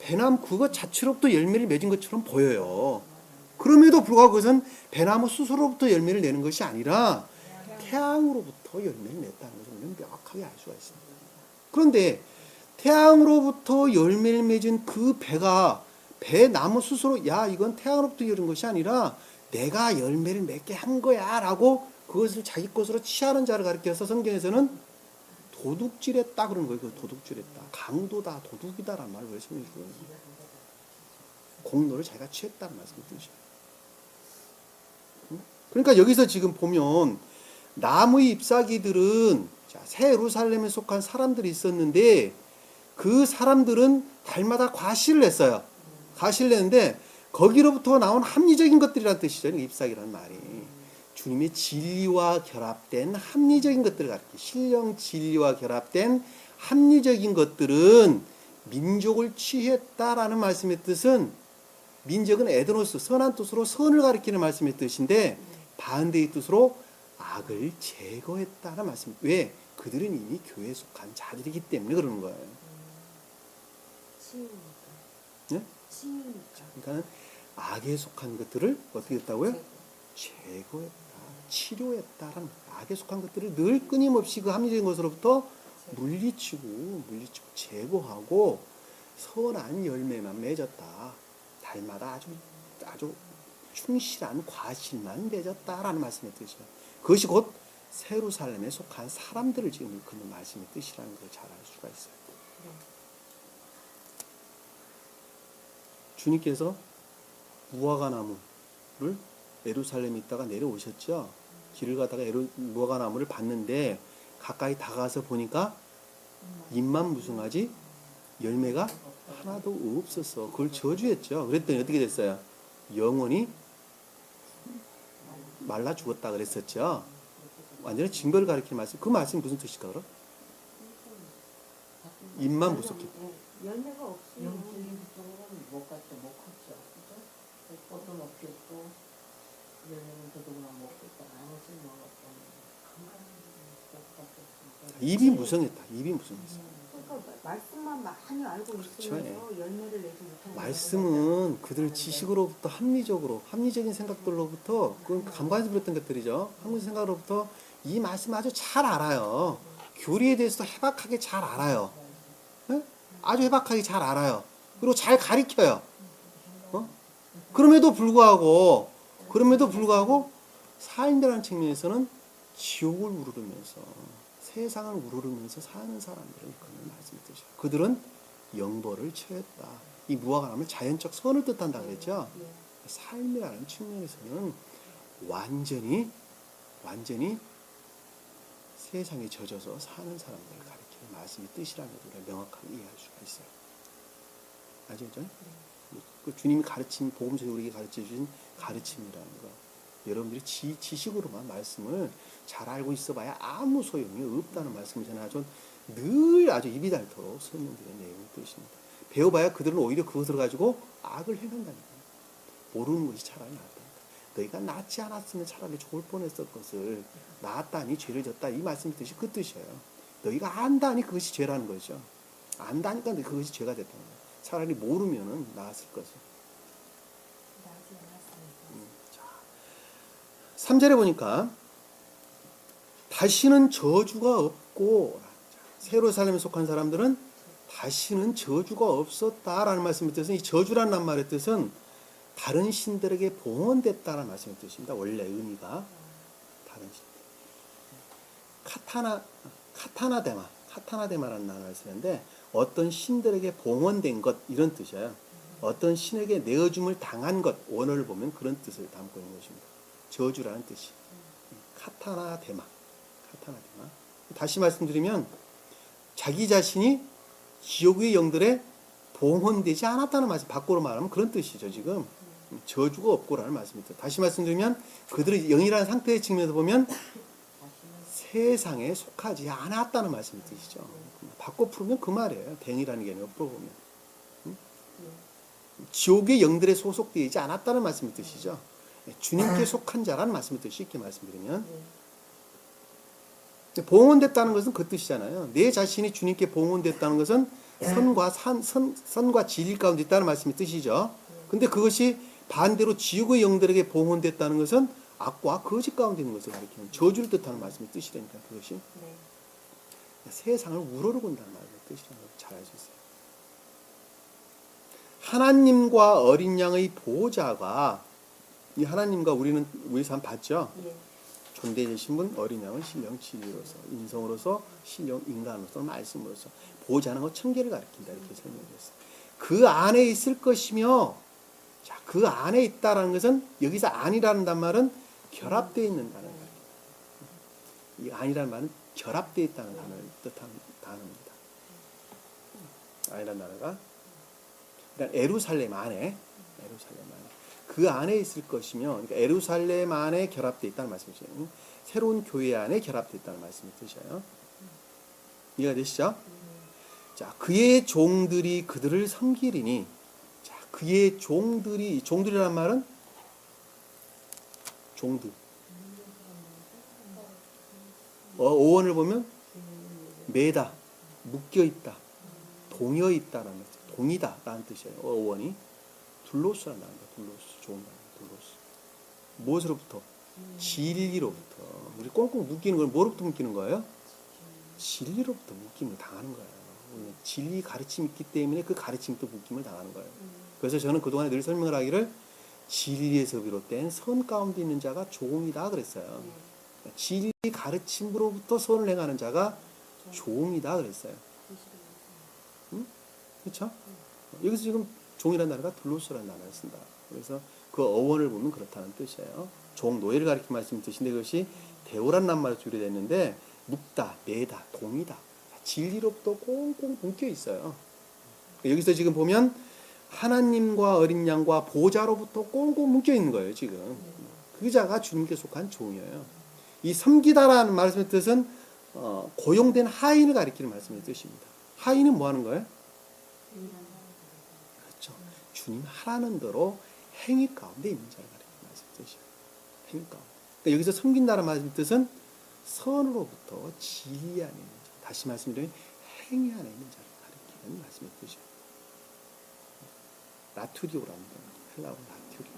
배나무 그것 자체로부터 열매를 맺은 것처럼 보여요. 그럼에도 불구하고 그것은 배나무 스스로부터 열매를 내는 것이 아니라 태양으로부터 열매를 냈다는 것을 우리는 명확하게 알 수가 있습니다. 그런데 태양으로부터 열매를 맺은 그 배가 배나무 스스로 야 이건 태양으로부터 열은 것이 아니라 내가 열매를 맺게 한 거야 라고 그것을 자기 것으로 취하는 자를 가리켜서 성경에서는 도둑질했다 그러는 거예요. 도둑질했다. 강도다. 도둑이다라는 말을 왜 설명해 주는 거예요. 공로를 자기가 취했다는 말씀을 뜻이에요. 그러니까 여기서 지금 보면 나무의 잎사귀들은 새 예루살렘에 속한 사람들이 있었는데 그 사람들은 달마다 과실을 냈어요. 과실을 냈는데 거기로부터 나온 합리적인 것들이라는 뜻이죠. 잎사귀라는 말이. 주님의 진리와 결합된 합리적인 것들을 가리켜 신령 진리와 결합된 합리적인 것들은 민족을 취했다라는 말씀의 뜻은 민족은 에드노스 선한 뜻으로 선을 가리키는 말씀의 뜻인데 반대의 뜻으로 악을 제거했다는 말씀. 왜? 그들은 이미 교회에 속한 자들이기 때문에 그러는 거예요. 치유니까. 네? 치유니까. 그러니까 악에 속한 것들을 어떻게 했다고요? 제거했다. 치료했다라는 악에 속한 것들을 늘 끊임없이 그 합리적인 것으로부터 물리치고 제거하고 선한 열매만 맺었다. 달마다 아주 충실한 과실만 맺었다라는 말씀의 뜻이에요. 그것이 곧 예루살렘에 속한 사람들을 지금 일컫는 말씀의 뜻이라는 걸 잘 알 수가 있어요. 주님께서 무화과 나무를 예루살렘에 있다가 내려오셨죠. 길을 가다가 무화과 나무를 봤는데 가까이 다가가서 보니까 잎만 무성하지 열매가 하나도 없었어. 그걸 저주했죠. 그랬더니 어떻게 됐어요? 영원히 말라 죽었다 그랬었죠. 완전히 증거를 가리키는 말씀. 그 말씀이 무슨 뜻일까 그럼? 잎만 무섭게. 열매가 없어요. 영적인 쪽으로는 못 갔죠. 못 컸죠. 그죠? 꽃도 못 피웠고 열매는 더더구나 못 피웠고 아무 쓸모가 없고 입이 무성했다. 입이 무성했어. 그러니까 말씀만 많이 알고 있으면서 그렇죠. 열매를 내지 못하는 말씀은 그들 지식으로부터 합리적인 생각들로부터 그 감관에서 비롯된 것들이죠. 합리적 생각으로부터 이 말씀 아주 잘 알아요. 교리에 대해서도 해박하게 잘 알아요. 네? 아주 해박하게 잘 알아요. 그리고 잘 가리켜요. 그럼에도 불구하고 삶이라는 측면에서는 지옥을 우르르면서 세상을 우르르면서 사는 사람들을 그는 말씀드리죠. 그들은 영벌을 처했다. 이 무화과 나무는 자연적 선을 뜻한다 그랬죠. 삶이라는 측면에서는 완전히 세상에 젖어서 사는 사람들을 가리키는 말씀의 뜻이라는 것을 우리가 명확하게 이해할 수가 있어요. 아시죠? 그 주님이 가르침, 복음서에 우리에게 가르쳐 주신 가르침이라는 거. 여러분들이 지식으로만 말씀을 잘 알고 있어봐야 아무 소용이 없다는 말씀을 저는 아주 입이 닳도록 설명드리는 내용의 뜻입니다. 배워봐야 그들은 오히려 그것을 가지고 악을 행한다는 거예요. 모르는 것이 차라리 낫다니까. 너희가 낫지 않았으면 차라리 좋을 뻔했을 것을 낫다니 죄를 졌다. 이 말씀의 뜻이 그 뜻이에요. 너희가 안다니 그것이 죄라는 거죠. 안다니까 그것이 죄가 됐다는 거예요. 차라리 모르면은 나았을 것을. 3절에 보니까 다시는 저주가 없고 예루살렘에 속한 사람들은 다시는 저주가 없었다라는 말씀의 뜻은 이 저주라는 낱말의 뜻은 다른 신들에게 봉헌됐다는 말씀의 뜻입니다. 원래 의미가 다른 신들. 카타나데마라는 단어를 쓰는데 어떤 신들에게 봉헌된 것 이런 뜻이에요. 어떤 신에게 내어줌을 당한 것 원어를 보면 그런 뜻을 담고 있는 것입니다. 저주라는 뜻이 카타나데마. 다시 말씀드리면 자기 자신이 지옥의 영들에 봉헌되지 않았다는 말씀, 밖으로 말하면 그런 뜻이죠. 지금 저주가 없고라는 말씀입니다. 다시 말씀드리면 그들의 영이라는 상태의 측면에서 보면 세상에 속하지 않았다는 말씀의 뜻이죠. 바꿔 풀면 그 말이에요. 댕이라는 게 아니라 풀어보면 지옥의 영들에 소속되지 않았다는 말씀의 뜻이죠. 주님께 속한 자라는 말씀의 뜻이 쉽게 말씀드리면 봉헌됐다는 것은 그 뜻이잖아요. 내 자신이 주님께 봉헌됐다는 것은 선과 진리 가운데 있다는 말씀의 뜻이죠. 근데 그것이 반대로 지옥의 영들에게 봉헌됐다는 것은 악과 거짓 가운데 있는 것을 가리키는 저주를 뜻하는 말씀의 뜻이라니까 그것이 세상을 우러러본다는 말의 뜻이라는 걸 잘 알 수 있어요. 하나님과 어린 양의 보호자가 이 하나님과 우리는 위에서 한번 봤죠. 존재되신 분 어린 양은 신령 진리로서 인성으로서 신령 인간으로서 말씀으로서 보호자는 것 천계를 가리킨다 이렇게 설명했어요. 그 안에 있을 것이며 자, 그 안에 있다라는 것은 여기서 안이라는 단말은 결합되어 있는 단어를 가리킵니다. 이 안이라는 말은 결합되어 있다는 단어를 뜻하는 단어입니다. 안이라는 단어가 에루살렘 안에 그 안에 있을 것이며 그러니까 에루살렘 안에 결합되어 있다는 말씀이죠. 새로운 교회 안에 결합되어 있다는 말씀을 뜻이에요. 이해가 되시죠? 자, 그의 종들이 그들을 섬기리니 자, 그의 종들이란 말은 종들. 어원을 보면 매다, 묶여 있다, 동여 있다라는 거죠. 동이다라는 뜻이에요. 어원이 둘로스라는 단어입니다. 좋은 단어, 둘로스. 무엇으로부터? 진리로부터. 우리 꽁꽁 묶이는 건 뭐로부터 묶이는 거예요? 진리로부터 묶임을 당하는 거예요. 진리 가르침이 있기 때문에 그 가르침도 묶임을 당하는 거예요. 그래서 저는 그동안에 늘 설명을 하기를 진리에서 비롯된 선 가운데 있는 자가 종이다 그랬어요. 진리 가르침으로부터 선을 행하는 자가 종이다 그랬어요. 응? 그렇죠? 여기서 지금 종이라는 단어가 둘로스라는 단어를 쓴다. 그래서 그 어원을 보면 그렇다는 뜻이에요. 종, 노예를 가리키는 말씀의 뜻인데 그것이 대오란 낱말로 줄여졌는데 묶다, 매다, 동이다. 진리로부터 꽁꽁 묶여 있어요. 여기서 지금 보면 하나님과 어린 양과 보좌로부터 꽁꽁 묶여 있는 거예요. 지금 그 자가 주님께 속한 종이에요. 이 섬기다라는 말씀의 뜻은 고용된 하인을 가리키는 말씀의 뜻입니다. 하인은 뭐 하는 거예요? 그렇죠. 주님 하라는 대로 행위 가운데 있는 자를 가리키는 말씀의 뜻이에요. 행위 가운데. 그러니까 여기서 섬긴다라는 말씀의 뜻은 선으로부터 진리 안에 있는 자. 다시 말씀드리면 행위 안에 있는 자를 가리키는 말씀의 뜻이죠. 라투디오라는 거예요. 헬라어 라투디오.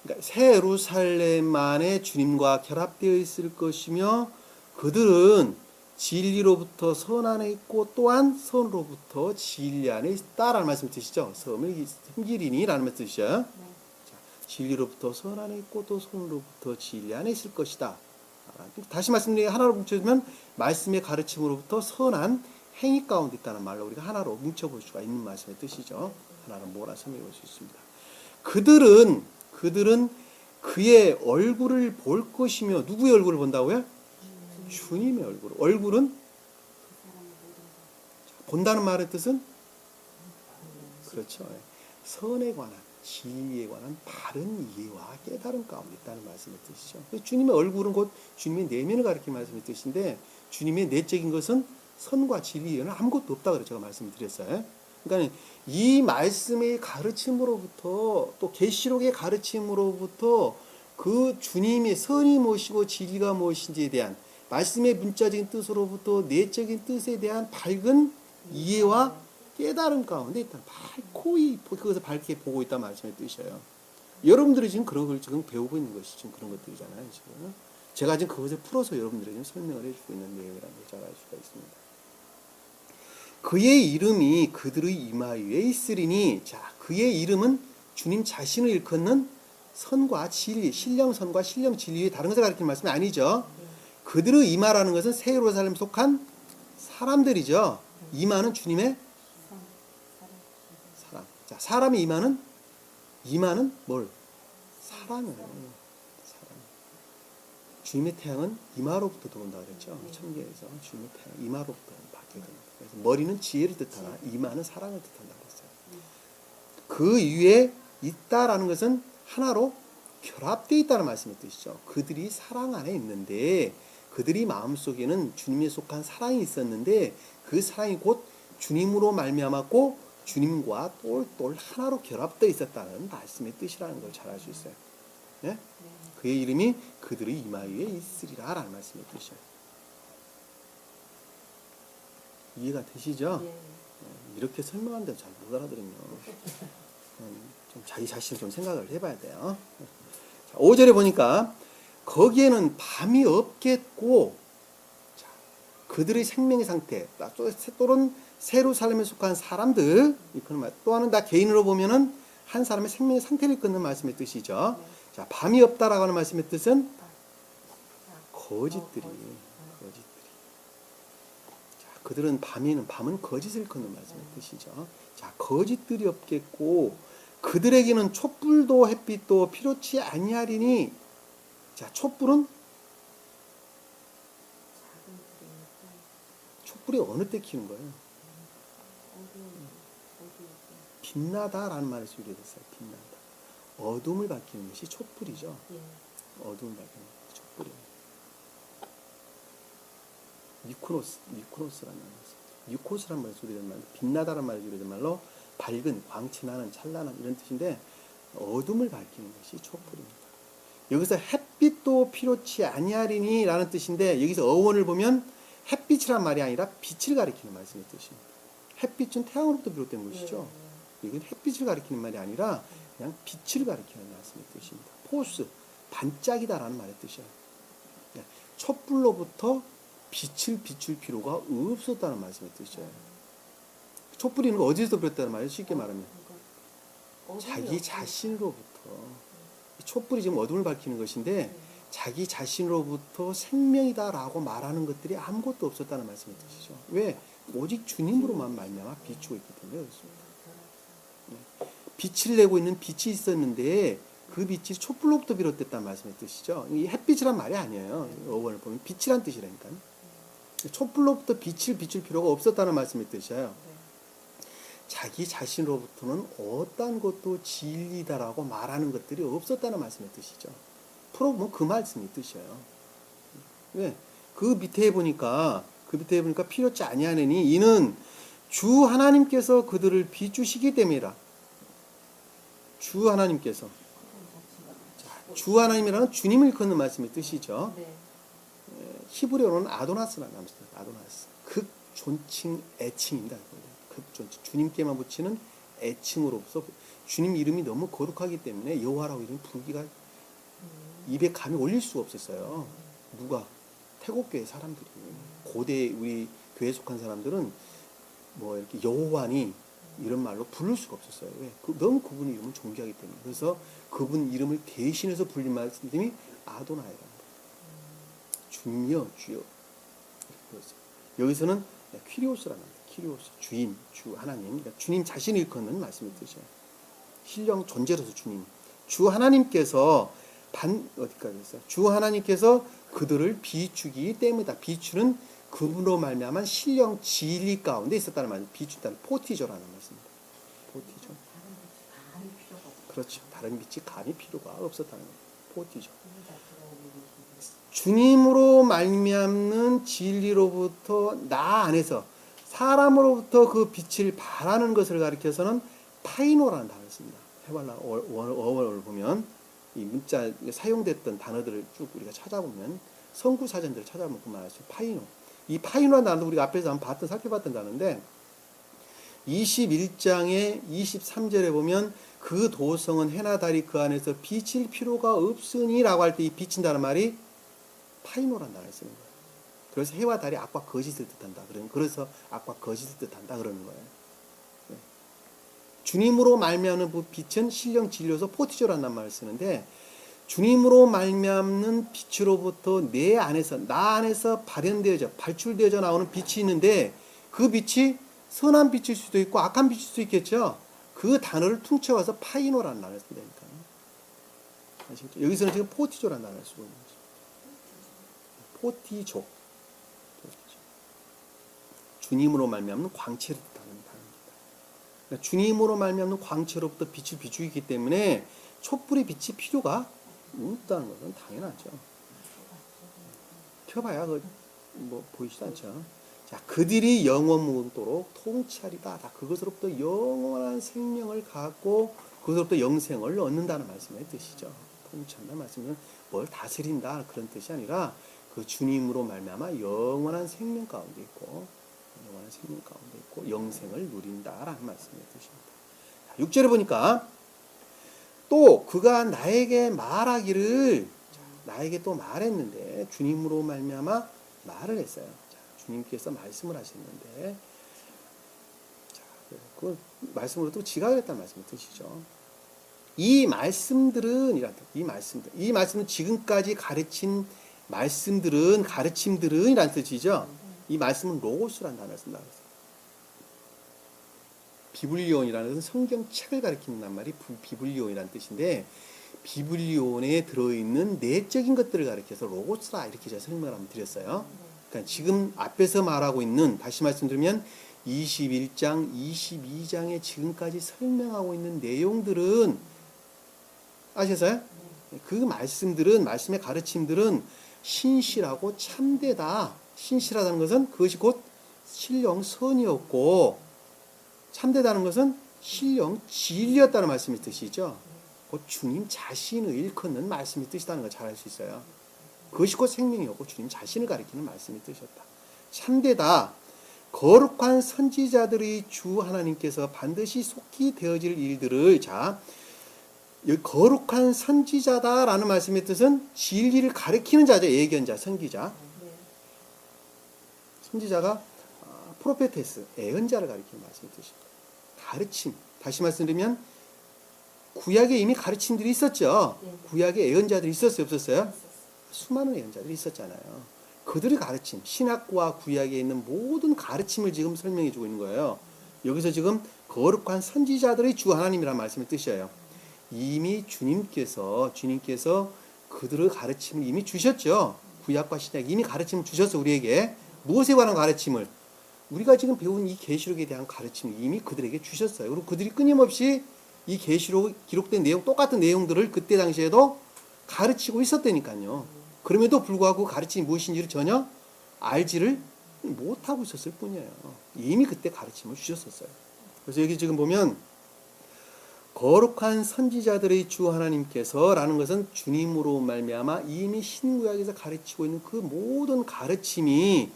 그러니까 새 예루살렘 안에 주님과 결합되어 있을 것이며 그들은 진리로부터 선 안에 있고 또한 선으로부터 진리 안에 있다라는 말씀을 드시죠. 섬을 섬기리니라는 말씀을 드시죠. 네. 진리로부터 선 안에 있고 또 선으로부터 진리 안에 있을 것이다. 다시 말씀드리면 하나로 뭉쳐주면 말씀의 가르침으로부터 선한 행위 가운데 있다는 말로 우리가 하나로 뭉쳐볼 수가 있는 말씀의 뜻이죠. 하나로 몰아서 설명해 볼 수 있습니다. 그들은 그의 얼굴을 볼 것이며 누구의 얼굴을 본다고요? 주님의 얼굴. 얼굴은 본다는 말의 뜻은 그렇죠. 선에 관한 진리에 관한 바른 이해와 깨달음 가운데 있다는 말씀의 뜻이죠. 주님의 얼굴은 곧 주님의 내면을 가리키는 말씀의 뜻인데 주님의 내적인 것은 선과 진리에는 아무것도 없다 그래 제가 말씀을 드렸어요. 그러니까 이 말씀의 가르침으로부터 또 계시록의 가르침으로부터 그 주님의 선이 무엇이고 진리가 무엇인지에 대한 말씀의 문자적인 뜻으로부터 내적인 뜻에 대한 밝은 이해와 깨달음 가운데 일단 밝고 그것을 밝게 보고 있다 말씀의 뜻이에요. 여러분들이 지금 그런 걸 지금 배우고 있는 것이 지금 그런 것들이잖아요. 지금 제가 지금 그것을 풀어서 여러분들에게 설명을 해주고 있는 내용이라는 걸 잘 알 수가 있습니다. 그의 이름이 그들의 이마 위에 있으리니 자 그의 이름은 주님 자신을 일컫는 선과 진리, 신령선과 신령 진리의 다른 것을 가리키는 말씀이 아니죠. 그들의 이마라는 것은 새 예루살렘에 속한 사람들이죠. 이마는 주님의 사람. 자, 사람의 이마는 뭘? 사랑이에요. 사랑. 주님의 태양은 이마로부터 들어온다 그랬죠. 천계에서 주님의 태양 이마로부터 받게 됩니다. 그래서 머리는 지혜를 뜻하나 이마는 사랑을 뜻한다 그랬어요. 그 위에 있다라는 것은 하나로 결합되어 있다는 말씀의 뜻이죠. 그들이 사랑 안에 있는데 그들이 마음속에는 주님에 속한 사랑이 있었는데 그 사랑이 곧 주님으로 말미암았고 주님과 똘똘 하나로 결합되어 있었다는 말씀의 뜻이라는 걸 잘 알 수 있어요. 네? 그의 이름이 그들의 이마 위에 있으리라 라는 말씀의 뜻이에요. 이해가 되시죠? 네. 이렇게 설명하는데 잘 못 알아들으면 좀 자기 자신을 좀 생각을 해봐야 돼요. 자, 5절에 보니까 거기에는 밤이 없겠고 자, 그들의 생명의 상태 또는 세루살렘에 속한 사람들 또 하는 다 개인으로 보면은 한 사람의 생명의 상태를 끊는 말씀의 뜻이죠. 자, 밤이 없다라고 하는 말씀의 뜻은 거짓들이 자, 그들은 밤은 거짓을 끊는 말씀의 뜻이죠. 자, 거짓들이 없겠고 그들에게는 촛불도 햇빛도 필요치 아니하리니 자, 촛불은 촛불이 어느 때 켜는 거예요? 빛나다라는 말에서 유래됐어요. 빛나다. 어둠을 밝히는 것이 촛불이죠. 어둠을 밝히는 것이 촛불이에요. 미쿠노스라는 말이죠. 미코스라는 말에서 유래된 말, 빛나다라는 말에서 유래된 말로 밝은, 광채나는, 찬란한 이런 뜻인데 어둠을 밝히는 것이 촛불입니다. 여기서 햇빛도 필요치 아니하리니 라는 뜻인데 여기서 어원을 보면 햇빛이란 말이 아니라 빛을 가리키는 말씀의 뜻입니다. 햇빛은 태양으로부터 비롯된 것이죠. 이건 햇빛을 가리키는 말이 아니라 그냥 빛을 가리키는 말씀의 뜻입니다. 포스, 반짝이다라는 말의 뜻이에요. 촛불로부터 빛을 비출 필요가 없었다는 말씀의 뜻이에요. 촛불이 있는 거 어디서 비롯됐다는 말이에요? 쉽게 말하면 자기 자신으로부터 촛불이 지금 어둠을 밝히는 것인데 자기 자신으로부터 생명이다라고 말하는 것들이 아무것도 없었다는 말씀의 뜻이죠. 왜? 오직 주님으로만 말미암아 비추고 있기 때문에 그렇습니다. 빛을 내고 있는 빛이 있었는데 그 빛이 촛불로부터 비롯됐다는 말씀의 뜻이죠. 이 햇빛이란 말이 아니에요. 어원을 보면 빛이란 뜻이라니까요. 촛불로부터 빛을 비출 필요가 없었다는 말씀의 뜻이에요. 자기 자신으로부터는 어떤 것도 진리다라고 말하는 것들이 없었다는 말씀의 뜻이죠. 풀어보면 그 말씀의 뜻이에요. 왜? 그 밑에 보니까 필요치 아니하느니 이는 주 하나님께서 그들을 비추시기 때문이라. 주 하나님께서. 자, 주 하나님이라는 주님을 일컫는 말씀의 뜻이죠. 네. 히브리어로는 아도나스라는 말씀입니다. 아도나스. 극 존칭 애칭입니다. 극 존칭. 주님께만 붙이는 애칭으로서 주님 이름이 너무 거룩하기 때문에 여호와라고 이름이 부르기가 입에 감이 올릴 수가 없었어요. 누가? 태국교회 사람들이. 고대 우리 교회에 속한 사람들은 뭐 이렇게 여호와니 이런 말로 부를 수가 없었어요. 왜? 너무 그분 이름을 존경하기 때문에. 그래서 그분 이름을 대신해서 불린 말씀이 아도나이라는 거예요. 주님이여, 주여. 여기서는 퀴리오스라는 거예요. 퀴리오스, 주인, 주 하나님. 그러니까 주님 자신을 일컫는 말씀의 뜻이에요. 신령 존재로서 주님. 주 하나님께서 어디까지 했어요? 주 하나님께서 그들을 비추기 때문이다. 비추는 그분으로 말미암은 신령 진리 가운데 있었다는 말이에요. 비추다는 포티조라는 말씀입니다. 포티조. 그렇죠. 다른 빛이 감히 필요가 없었다는 거예요. 포티조. 주님으로 말미암는 진리로부터 나 안에서 사람으로부터 그 빛을 발하는 것을 가리켜서는 파이노라는 단어를 씁니다. 해발라 어원을 보면 이 문자 사용됐던 단어들을 쭉 우리가 찾아보면 성구 사전들을 찾아보면 그 말이죠. 파이노. 이 파이노라는 단어도 우리가 앞에서 한번 살펴봤던 단어인데 21장의 23절에 보면 그 도성은 해나 달이 그 안에서 비칠 필요가 없으니 라고 할 때 이 비친다는 말이 파이노라는 단어를 쓰는 거예요. 그래서 해와 달이 악과 거짓을 뜻한다. 그래서 악과 거짓을 뜻한다 그러는 거예요. 주님으로 말미암는 빛은 신령 진리로서 포티조라는 말을 쓰는데 주님으로 말미암는 빛으로부터 내 안에서 나 안에서 발출되어져 나오는 빛이 있는데 그 빛이 선한 빛일 수도 있고 악한 빛일 수도 있겠죠. 그 단어를 퉁쳐와서 파이노라는 단어를 쓴다니까요. 아시겠죠? 여기서는 지금 포티조라는 단어를 쓰고 있는 거죠. 포티조. 주님으로 말미암는 광채를 뜻하는 단어입니다. 그러니까 주님으로 말미암는 광채로부터 빛을 비추기 때문에 촛불의 빛이 필요가 없다는 것은 당연하죠. 켜봐야 뭐 보이지도 않죠. 자, 그들이 영원 무궁토록 통치하리다. 다 그것으로부터 영원한 생명을 갖고 그것으로부터 영생을 얻는다는 말씀의 뜻이죠. 통치한다는 말씀은 뭘 다스린다 그런 뜻이 아니라 그 주님으로 말미암아 영원한 생명 가운데 있고 영생을 누린다라는 말씀의 뜻입니다. 6절에 보니까 또 그가 나에게 말하기를 나에게 또 말했는데 주님으로 말미암아 말을 했어요. 자, 주님께서 말씀을 하셨는데 자, 그 말씀으로 또 지각을 했다는 말씀의 뜻이죠. 이 말씀들은 이 말씀은 지금까지 가르친 말씀들은 가르침들은 이란 뜻이죠. 이 말씀은 로고스라는 단어를 쓴다고 했어요. 비블리온이라는 것은 성경책을 가리키는 말이 비블리온이라는 뜻인데 비블리온에 들어있는 내적인 것들을 가리켜서 로고스라 이렇게 제가 설명을 한번 드렸어요. 그러니까 지금 앞에서 말하고 있는 다시 말씀드리면 21장, 22장에 지금까지 설명하고 있는 내용들은 아셨어요? 그 말씀의 가르침들은 신실하고 참되다. 신실하다는 것은 그것이 곧 신령선이었고 참되다는 것은 신령 진리였다는 말씀의 뜻이죠. 곧 주님 자신을 일컫는 말씀의 뜻이라는 걸 잘 알 수 있어요. 그것이 곧 생명이었고 주님 자신을 가리키는 말씀의 뜻이었다. 참되다. 거룩한 선지자들의 주 하나님께서 반드시 속히 되어질 일들을 여기 거룩한 선지자다라는 말씀의 뜻은 진리를 가리키는 자죠. 예견자, 선지자. 선지자가 프로페테스, 예언자를 가리키는 말씀의 뜻입니다. 가르침. 다시 말씀드리면 구약에 이미 가르침들이 있었죠. 구약에 예언자들이 있었어요, 없었어요? 수많은 예언자들이 있었잖아요. 그들의 가르침, 신학과 구약에 있는 모든 가르침을 지금 설명해 주고 있는 거예요. 여기서 지금 거룩한 선지자들의 주 하나님이라는 말씀의 뜻이에요. 이미 주님께서 그들의 가르침을 이미 주셨죠. 구약과 신약 이미 가르침을 주셨어 우리에게. 무엇에 관한 가르침을? 우리가 지금 배운 이 계시록에 대한 가르침을 이미 그들에게 주셨어요. 그리고 그들이 끊임없이 이 계시록에 기록된 똑같은 내용들을 그때 당시에도 가르치고 있었다니까요. 그럼에도 불구하고 가르침이 무엇인지를 전혀 알지를 못하고 있었을 뿐이에요. 이미 그때 가르침을 주셨었어요. 그래서 여기 지금 보면 거룩한 선지자들의 주 하나님께서라는 것은 주님으로 말미암아 이미 신구약에서 가르치고 있는 그 모든 가르침이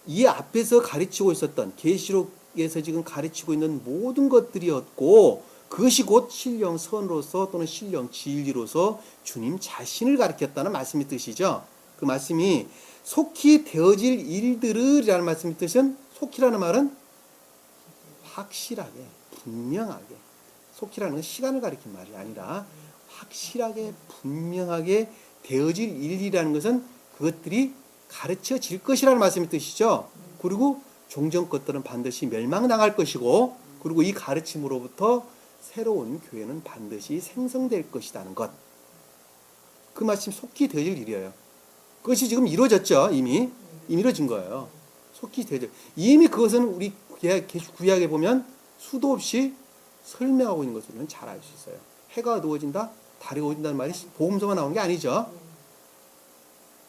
이 앞에서 가르치고 있었던 계시록에서 지금 가르치고 있는 모든 것들이었고 그것이 곧 신령 선으로서 또는 신령 진리로서 주님 자신을 가르쳤다는 말씀의 뜻이죠. 그 말씀이 속히 되어질 일들이라는 말씀의 뜻은 속히라는 말은 확실하게 분명하게 속히라는 건 시간을 가리킨 말이 아니라 확실하게 분명하게 되어질 일이라는 것은 그것들이 가르쳐질 것이라는 말씀의 뜻이죠. 그리고 종전 것들은 반드시 멸망당할 것이고 그리고 이 가르침으로부터 새로운 교회는 반드시 생성될 것이라는 것. 그 말씀 속히 되어질 일이에요. 그것이 지금 이루어졌죠. 이미 이루어진 거예요. 속히 되어질. 이미 그것은 우리 구약에 보면 수도 없이 설명하고 있는 것을 우리는 잘 알 수 있어요. 해가 어두워진다, 달이 어두워진다는 말이 복음서만 나오는 게 아니죠.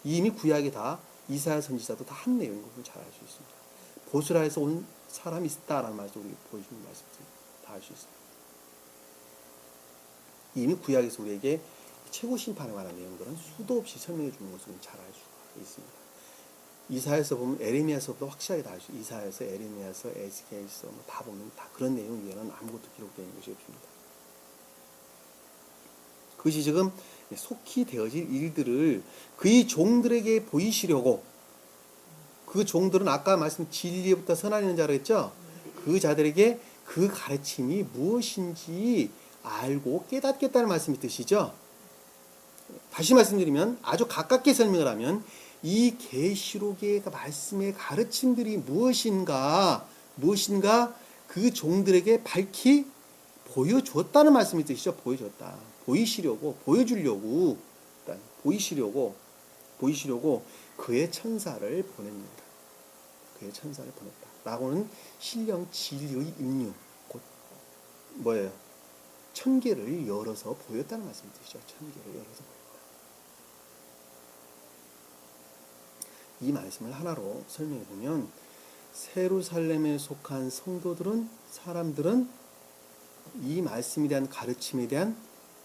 이미 구약에 다 이사야 선지자도 다 한 내용인 것을 잘 알 수 있습니다. 보스라에서 온 사람이 있다라는 말을 우리 보여주는 말씀들 다 알 수 있습니다. 이미 구약에서 우리에게 최고 심판에 관한 내용들은 수도 없이 설명해 주는 것을 잘 알 수가 있습니다. 이사야서 보면 에레미야서부터 확실하게 다 알 수 있어요. 이사야서, 에레미야서, 에스겔서 다 보면 다 그런 내용 위에는 아무것도 기록되어 있는 것이 없습니다. 그것이 지금 속히 되어질 일들을 그의 종들에게 보이시려고 그 종들은 아까 말씀 진리부터 선하는 자라 했죠. 그 자들에게 그 가르침이 무엇인지 알고 깨닫겠다는 말씀이 뜻이죠. 다시 말씀드리면 아주 가깝게 설명을 하면 이 계시록의 말씀의 가르침들이 무엇인가 그 종들에게 밝히 보여줬다는 말씀이 뜻이죠. 보여줬다. 보이시려고 보여주려고 보이시려고 그의 천사를 보냅니다. 그의 천사를 보냈다. 라고는 신령 진리의 임류 곧 뭐예요? 천계를 열어서 보였다는 말씀이 뜻이죠. 천계를 열어서 보였다. 이 말씀을 하나로 설명해 보면 세루살렘에 속한 성도들은 사람들은 이 말씀에 대한 가르침에 대한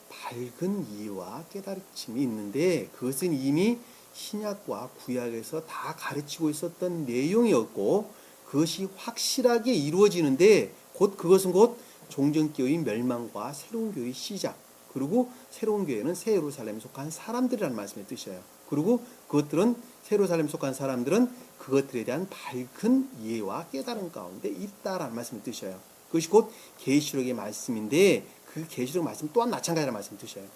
밝은 이해와 깨달음이 있는데 그것은 이미 신약과 구약에서 다 가르치고 있었던 내용이었고 그것이 확실하게 이루어지는데 그것은 곧 종전교회의 멸망과 새로운 교회의 시작 그리고 새로운 교회는 새 예루살렘에 속한 사람들이라는 말씀의 뜻이에요. 그리고 그것들은 새 예루살렘에 속한 사람들은 그것들에 대한 밝은 이해와 깨달음 가운데 있다라는 말씀의 뜻이에요. 그것이 곧 계시록의 말씀인데 그 계시록 말씀 또한 마찬가지라는 말씀의 뜻이에요.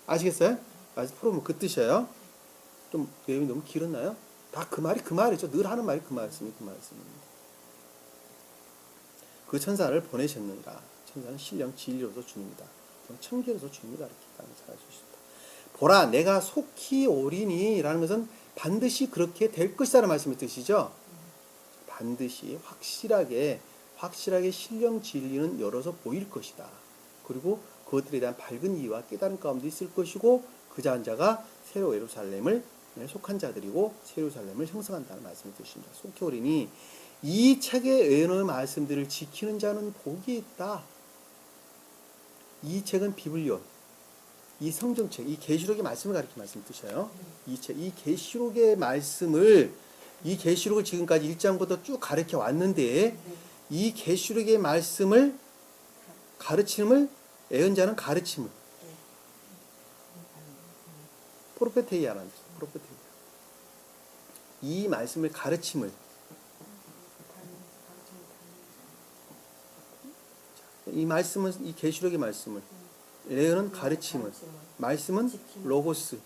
아시겠어요? 말씀 풀어보면 그 뜻이에요. 좀 내용이 너무 길었나요? 다 그 말이죠. 늘 하는 말이 그 말씀입니다. 그 천사를 보내셨느니라. 천사는 신령 진리로서 주님이다. 천계로서 주님이 가르치다는 잘 알 수 있습니다. 보라 내가 속히 오리니 라는 것은 반드시 그렇게 될 것이라는 말씀의 뜻이죠. 반드시 확실하게 신령 진리는 열어서 보일 것이다. 그리고 그것들에 대한 밝은 이해와 깨달음 가운데 있을 것이고 그 자가 새 예루살렘을 속한 자들이고 새 예루살렘을 형성한다는 말씀의 뜻입니다. 속히 오리니 이 책의 예언의 말씀들을 지키는 자는 복이 있다. 이 책은 비블리온, 이 성경책, 이 계시록의 말씀을 가리키는 말씀 뜻이에요. 이 계시록의 말씀을 이 계시록을 지금까지 1장부터 쭉 가르쳐 왔는데 이 계시록의 말씀을 가르침을 예언자는 가르침을 프로페테이아라는 뜻. 프로페테이아. 이 말씀을 가르침을 이 말씀은 이 계시록의 말씀을 예언은 가르침을 말씀은 로고스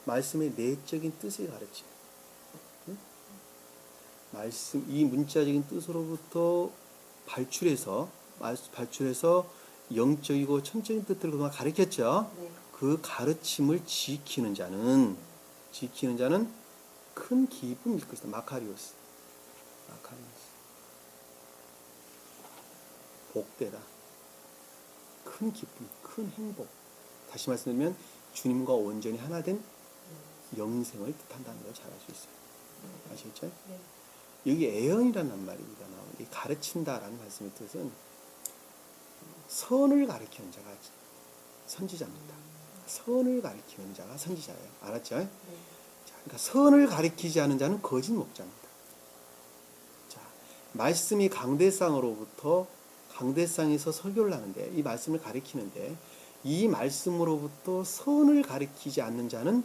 말씀의 내적인 뜻을 가르침. 말씀 이 문자적인 뜻으로부터 발출해서 영적이고 천적인 뜻들을 그동안 가르쳤죠. 그 가르침을 지키는 자는 큰 기쁨일 것이다. 마카리오스. 복되다. 큰 기쁨, 큰 행복. 다시 말씀드리면 주님과 온전히 하나 된 영생을 뜻한다는 걸 잘 알 수 있어요. 아시겠죠? 여기 애언이라는 말입니다. 이 가르친다라는 말씀의 뜻은 선을 가리키는 자가 선지자입니다. 선을 가리키는 자가 선지자예요. 알았죠? 네. 자, 그러니까 선을 가리키지 않은 자는 거짓 목자입니다. 자, 말씀이 강대상으로부터 강대상에서 설교를 하는데 이 말씀을 가리키는데 이 말씀으로부터 선을 가리키지 않는 자는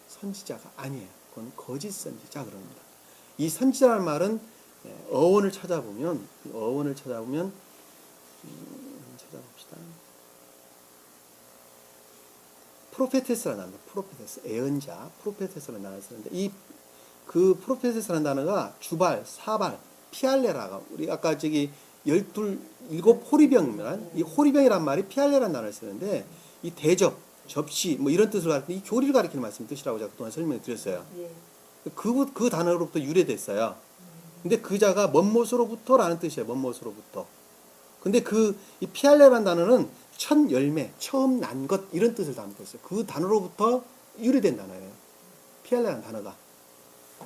선지자가 아니에요. 그건 거짓 선지자 그럽니다. 이 선지자라는 말은 어원을 찾아보면 찾아봅시다. 프로페테스라는 단어, 프로페테스, 예언자, 프로페테스라는 단어를 쓰는데 이 그 프로페테스라는 단어가 주발, 사발, 피알레라가 우리 아까 저기 12, 7 호리병이란 이 호리병이란 말이 피알레라는 단어를 쓰는데 이 대접, 접시 뭐 이런 뜻을 가리키는 이 교리를 가리키는 말씀 뜻이라고 제가 그동안 설명을 드렸어요. 예. 그 단어로부터 유래됐어요. 근데 그 자가 먼못으로부터라는 뜻이에요. 먼못으로부터. 근데 이 피알레라는 단어는 첫 열매, 처음 난 것 이런 뜻을 담고 있어요. 그 단어로부터 유래된 단어예요. 피알레라는 단어가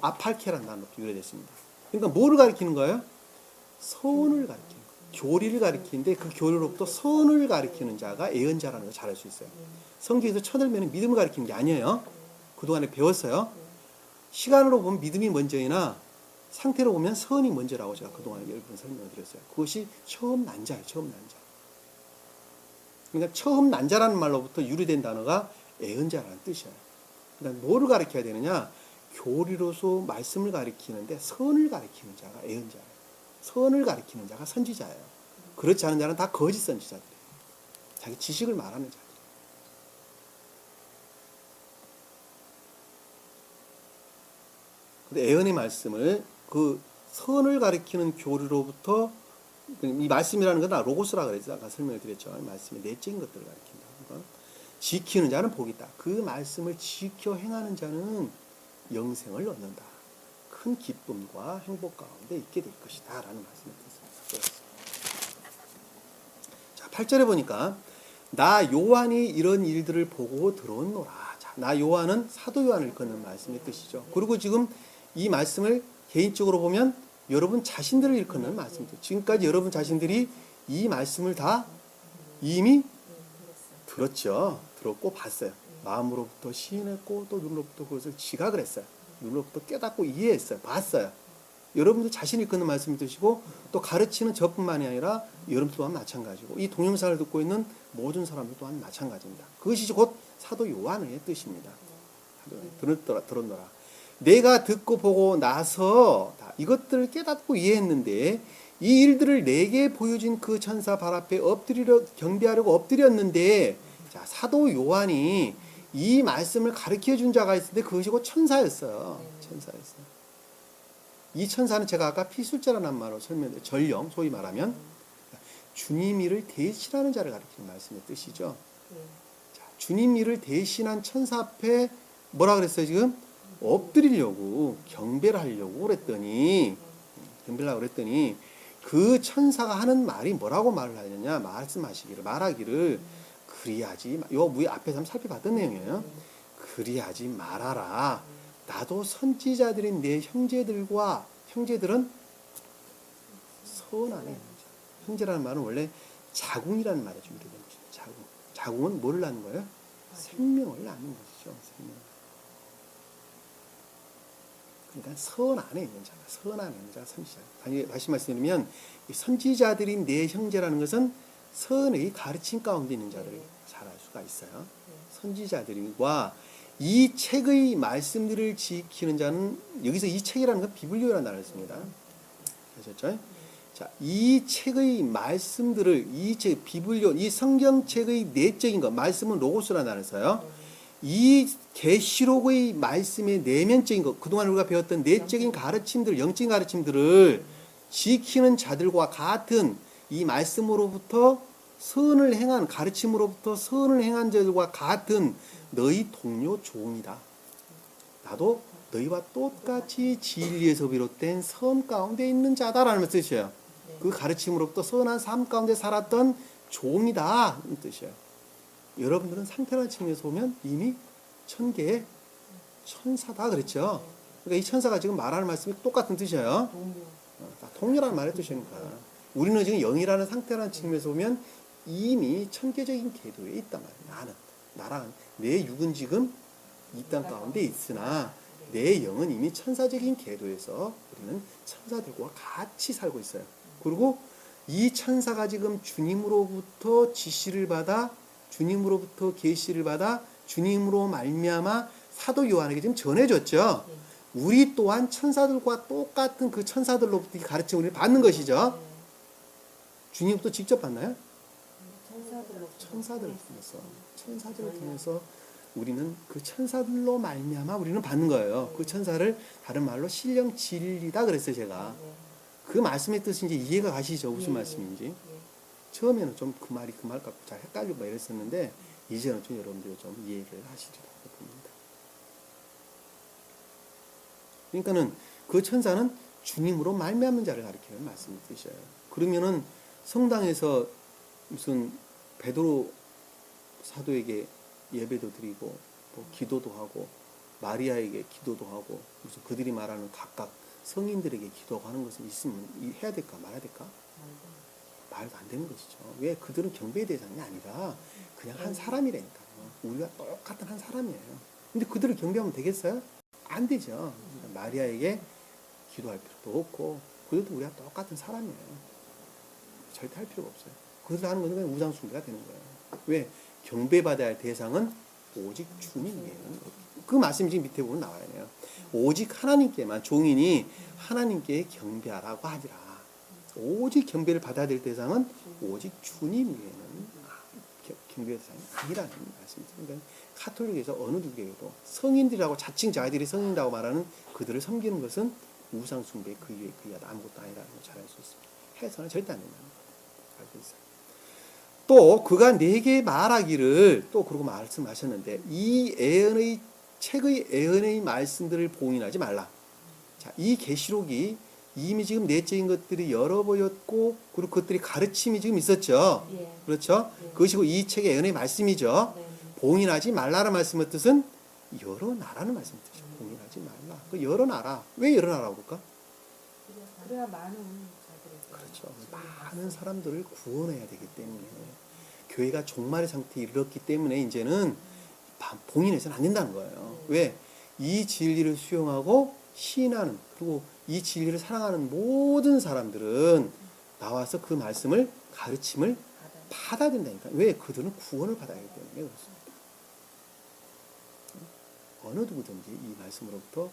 아팔케라는 단어로부터 유래됐습니다. 그러니까 뭐를 가리키는 거예요? 선을 가리키는 거예요. 교리를 가리키는데 그 교리로부터 선을 가리키는 자가 예언자라는 걸 잘 알 수 있어요. 성경에서 첫 열매는 믿음을 가리키는 게 아니에요. 그동안에 배웠어요. 시간으로 보면 믿음이 먼저이나 상태로 보면 선이 먼저라고 제가 그동안에 여러 번 설명을 드렸어요. 그것이 처음 난 자예요. 처음 난 자. 그러니까 처음 난 자라는 말로부터 유래된 단어가 예언자라는 뜻이에요. 그러니까 뭐를 가리켜야 되느냐? 교리로서 말씀을 가리키는데 선을 가리키는 자가 예언자예요. 선을 가리키는 자가 선지자예요. 그렇지 않은 자는 다 거짓 선지자들이에요. 자기 지식을 말하는 자들. 근데 예언의 말씀을 그 선을 가리키는 교리로부터 이 말씀이라는 건 다 로고스라 그랬죠. 아까 설명을 드렸죠. 말씀의 내적인 것들을 가리킨다. 그러니까 지키는 자는 복이 있다. 그 말씀을 지켜 행하는 자는 영생을 얻는다. 큰 기쁨과 행복 가운데 있게 될 것이다. 라는 말씀을 드렸습니다. 자, 8절에 보니까 나 요한이 이런 일들을 보고 들었노라. 자, 나 요한은 사도 요한을 걷는 말씀의 뜻이죠. 그리고 지금 이 말씀을 개인적으로 보면 여러분 자신들을 일컫는 말씀입니다. 지금까지 여러분 자신들이 이 말씀을 다 이미 들었죠. 들었고 봤어요. 마음으로부터 시인했고 또 눈으로부터 그것을 지각을 했어요. 눈으로부터 깨닫고 이해했어요. 봤어요. 여러분도 자신이 일컫는 말씀을 드시고 또 가르치는 저뿐만이 아니라 여러분 또한 마찬가지고 이 동영상을 듣고 있는 모든 사람들 또한 마찬가지입니다. 그것이 곧 사도 요한의 뜻입니다. 들었노라. 내가 듣고 보고 나서 이것들을 깨닫고 이해했는데 이 일들을 내게 보여준 그 천사 발 앞에 엎드리려 경배하려고 엎드렸는데 자, 사도 요한이 이 말씀을 가르쳐 준 자가 있는데 그것이 곧 천사였어요. 천사였어요. 이 천사는 제가 아까 피술자라는 말로 설명드렸죠. 전령, 소위 말하면 주님 일을 대신하는 자를 가리키는 말씀의 뜻이죠. 자, 주님 일을 대신한 천사 앞에 뭐라 그랬어요 지금? 엎드리려고 경배를 하려고 그랬더니 그 천사가 하는 말이 뭐라고 말을 하느냐 말하기를 그리하지 요 위에 앞에서 살펴봤던 내용이에요. 그리하지 말아라. 나도 선지자들인 내 형제들은 선안에 있는 자. 형제라는 말은 원래 자궁이라는 말에 좀 유래된 것입니다. 자궁은 뭐를 낳는 거예요? 생명을 낳는 것이죠. 생명. 그러니까 선 안에 있는 자가 선지자. 다시 말씀드리면 선지자들인 내 형제라는 것은 선의 가르침 가운데 있는 자들을 잘 알 수가 있어요. 선지자들과 이 책의 말씀들을 지키는 자는 여기서 이 책이라는 건 비블리오라는 단어를 씁니다. 아셨죠? 자, 이 책의 말씀들을 비블리오 이 성경책의 내적인 것 말씀은 로고스라는 단어를 써요. 이 계시록의 말씀의 내면적인 것, 그동안 우리가 배웠던 내적인 가르침들, 영적인 가르침들을 지키는 자들과 같은 이 말씀으로부터 선을 행한 가르침으로부터 선을 행한 자들과 같은 너희 동료 종이다. 나도 너희와 똑같이 진리에서 비롯된 선 가운데 있는 자다라는 뜻이에요. 그 가르침으로부터 선한 삶 가운데 살았던 종이다 이 뜻이에요. 여러분들은 상태라는 측면에서 보면 이미 천계의 천사다 그랬죠. 그러니까 이 천사가 지금 말하는 말씀이 똑같은 뜻이에요. 동료라는 말의 뜻이니까. 우리는 지금 영이라는 상태라는 측면에서 보면 이미 천계적인 궤도에 있단 말이에요. 나랑 내 육은 지금 이 땅 가운데 있으나 내 영은 이미 천사적인 궤도에서 우리는 천사들과 같이 살고 있어요. 그리고 이 천사가 지금 주님으로부터 지시를 받아, 주님으로부터 계시를 받아, 주님으로 말미암아 사도 요한에게 지금 전해줬죠. 우리 또한 천사들과 똑같은 그 천사들로부터 가르침을 우리는 받는 것이죠. 주님부터 직접 받나요? 천사들을 통해서 우리는 그 천사들로 말미암아 우리는 받는 거예요. 그 천사를 다른 말로 신령 진리다 그랬어요, 제가. 그 말씀의 뜻이 이제 이해가 가시죠? 무슨 말씀인지. 처음에는 좀 그 말 갖고 잘 헷갈리고 이랬었는데 이제는 좀 여러분들이 좀 이해를 하시리라고 봅니다. 그러니까는 그 천사는 주님으로 말미암는 자를 가리키는 말씀을 뜻이에요. 그러면은 성당에서 무슨 베드로 사도에게 예배도 드리고 또 기도도 하고 마리아에게 기도도 하고 무슨 그들이 말하는 각각 성인들에게 기도하는 것은 있으면 해야 될까 말아야 될까? 말도 안 되는 것이죠. 왜? 그들은 경배의 대상이 아니라 그냥 한 사람이라니까요. 우리가 똑같은 한 사람이에요. 근데 그들을 경배하면 되겠어요? 안 되죠. 그러니까 마리아에게 기도할 필요도 없고 그들도 우리가 똑같은 사람이에요. 절대 할 필요가 없어요. 그들 하는 것은 그냥 우상숭배가 되는 거예요. 왜? 경배받아야 할 대상은 오직 주님께는 그 말씀이 지금 밑에 보면 나와야 돼요. 오직 하나님께만 종인이 하나님께 경배하라고 하리라. 오직 경배를 받아야 될 대상은 오직 주님 외에는 경배의 대상이 아니라는 말씀이죠. 그러니까 카톨릭에서 어느 누구에게도 성인들이라고 자칭 자기들이 성인이라고 말하는 그들을 섬기는 것은 우상숭배 그 위에 그 이하도 아무것도 아니라는 걸 잘 알 수 있습니다. 해서는 절대 안 된다는 걸 알고 있어요. 또 그가 내게 말하기를 또 그러고 말씀하셨는데 이 애언의 책의 애언의 말씀들을 봉인하지 말라. 자, 이 계시록이 이미 지금 내적인 것들이 여러 보였고 그리고 그것들이 가르침이 지금 있었죠. 그렇죠? 그것이고 이 책의 애언의 말씀이죠. 봉인하지 말라는 말씀의 뜻은 열어놔라는 말씀의 뜻이죠. 봉인하지 말라. 그 열어놔라. 왜 열어놔라고 그럴까? 그래야 많은 자들에게 그렇죠. 많은 사람들을 구원해야 되기 때문에 교회가 종말의 상태에 이르렀기 때문에 이제는 봉인해서는 안 된다는 거예요. 왜? 이 진리를 수용하고 시인하는 그리고 이 진리를 사랑하는 모든 사람들은 나와서 그 말씀을 가르침을 받아야 된다니까. 왜? 그들은 구원을 받아야 하기 때문에 그렇습니다. 어느 누구든지 이 말씀으로부터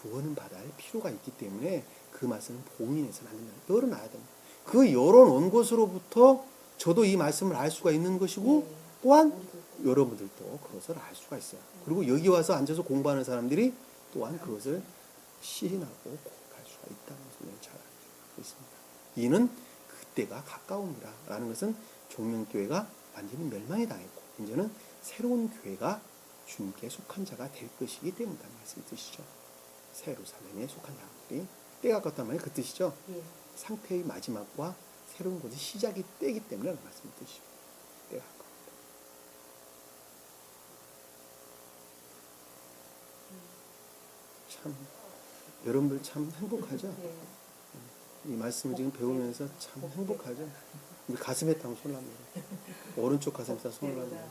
구원을 받아야 할 필요가 있기 때문에 그 말씀은 봉인해서는 안 된다. 열어놔야 됩니다. 그 열어놓은 것으로부터 저도 이 말씀을 알 수가 있는 것이고 또한 여러분들도 그것을 알 수가 있어요. 그리고 여기 와서 앉아서 공부하는 사람들이 또한 그것을 시인하고 고백할 수가 있다는 것을 잘 알고 있습니다. 이는 그때가 가까웁니다. 라는 것은 종명교회가 완전히 멸망에 당했고 이제는 새로운 교회가 주님께 속한 자가 될 것이기 때문이라는 말씀이 뜻이죠. 새 예루살렘에 속한 자들이 때가 가깝단 말이 그 뜻이죠. 상태의 마지막과 새로운 것의 시작이 때이기 때문에 말씀이 뜻이죠. 때가 가까웁니다. 참 여러분들 참 행복하죠? 이 말씀을 지금 배우면서 참 행복하죠? 우리 가슴에 땀 쏠랍니다. 오른쪽 가슴에 땀 쏠랍니다.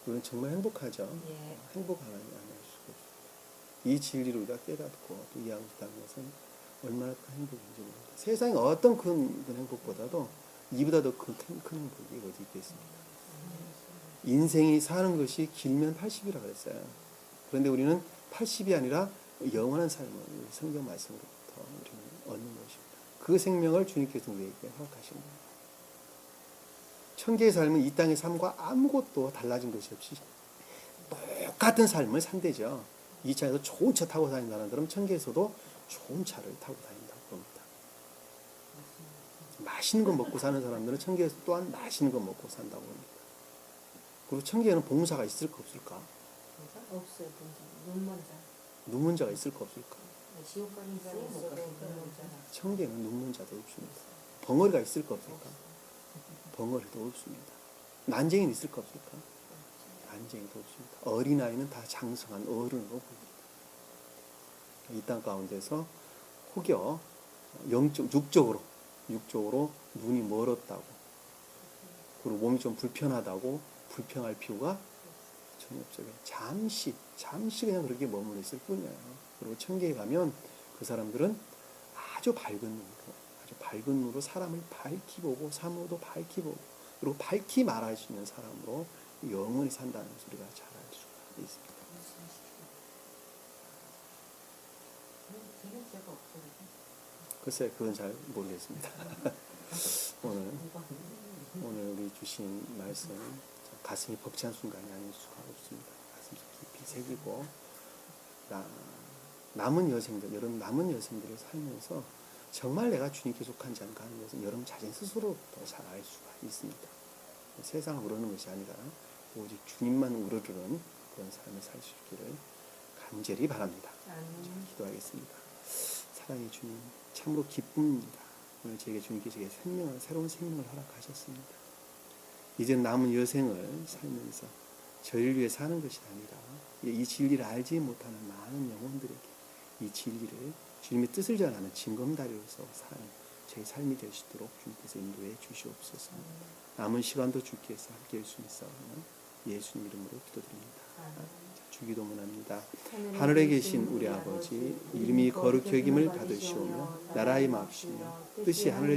우리는 정말 행복하죠? 행복하지 않을 수가 없습니다. 이 진리를 우리가 깨닫고 또 이해하고 있다는 것은 얼마나 큰 행복인지 모릅니다. 세상에 어떤 큰 행복보다도 이보다 더 큰 행복이 어디 있겠습니까? 인생이 사는 것이 길면 80이라고 그랬어요. 그런데 우리는 80이 아니라 영원한 삶을 성경 말씀으로부터 우리는 얻는 것입니다. 그 생명을 주님께서 우리에게 허락하신 겁니다. 천계의 삶은 이 땅의 삶과 아무것도 달라진 것이 없이 똑같은 삶을 산대죠. 이 차에서 좋은 차 타고 다닌다는 사람은 천계에서도 좋은 차를 타고 다닌다고 봅니다. 맛있는 거 먹고 사는 사람들은 천계에서 또한 맛있는 거 먹고 산다고 합니다. 그리고 천계에는 봉사가 있을까 없을까? 없어요. 눈먼 자. 눈먼 자가 있을까 없을까? 지옥 가는 자는 있어도 눈먼 자. 천계에는 눈먼 자도 없습니다. 벙어리가 있을까 없을까? 벙어리도 없습니다. 난쟁이는 있을까 없을까? 난쟁이도 없습니다. 어린아이는 다 장성한 어른으로 봅니다. 이 땅 가운데서 혹여 영적, 육적으로 육적으로 눈이 멀었다고, 그리고 몸이 좀 불편하다고 불평할 필요가 전혀 없어요. 잠시 그냥 그렇게 머물러 있을 뿐이에요. 그리고 천계에 가면 그 사람들은 아주 밝은 눈으로 사람을 밝히 보고 사물도 밝히 보고 그리고 밝히 말할 수 있는 사람으로 영원히 산다는 것을 우리가 잘 알 수가 있습니다. 걔는 죄가 없어요. 글쎄 그건 잘 모르겠습니다. 오늘 우리 주신 말씀 가슴이 벅찬 순간이 아닐 수가 없습니다. 가슴 깊이 새기고 남은 여생들을 살면서 정말 내가 주님께 속한지 안 가는 것은 여러분 자신 스스로 더 잘 알 수가 있습니다. 세상을 우러는 것이 아니라 오직 주님만 우러르는 그런 삶을 살 수 있기를 간절히 바랍니다. 기도하겠습니다. 사랑의 주님, 참으로 기쁩니다. 오늘 제게 주님께 제게 새로운 생명을 허락하셨습니다. 이제 남은 여생을 살면서 저희를 위해 사는 것이 아니라 이 진리를 알지 못하는 많은 영혼들에게 이 진리를 주님의 뜻을 전하는 징검다리로서 사는 저희 삶이 될 수 있도록 주님께서 인도해 주시옵소서. 남은 시간도 주께서 함께할 수 있사오며 예수님 이름으로 기도드립니다. 주기도문합니다. 하늘에 계신 우리 아버지, 이름이 거룩히 여김을 받으시오며 나라의 마옵시며 뜻이 하늘에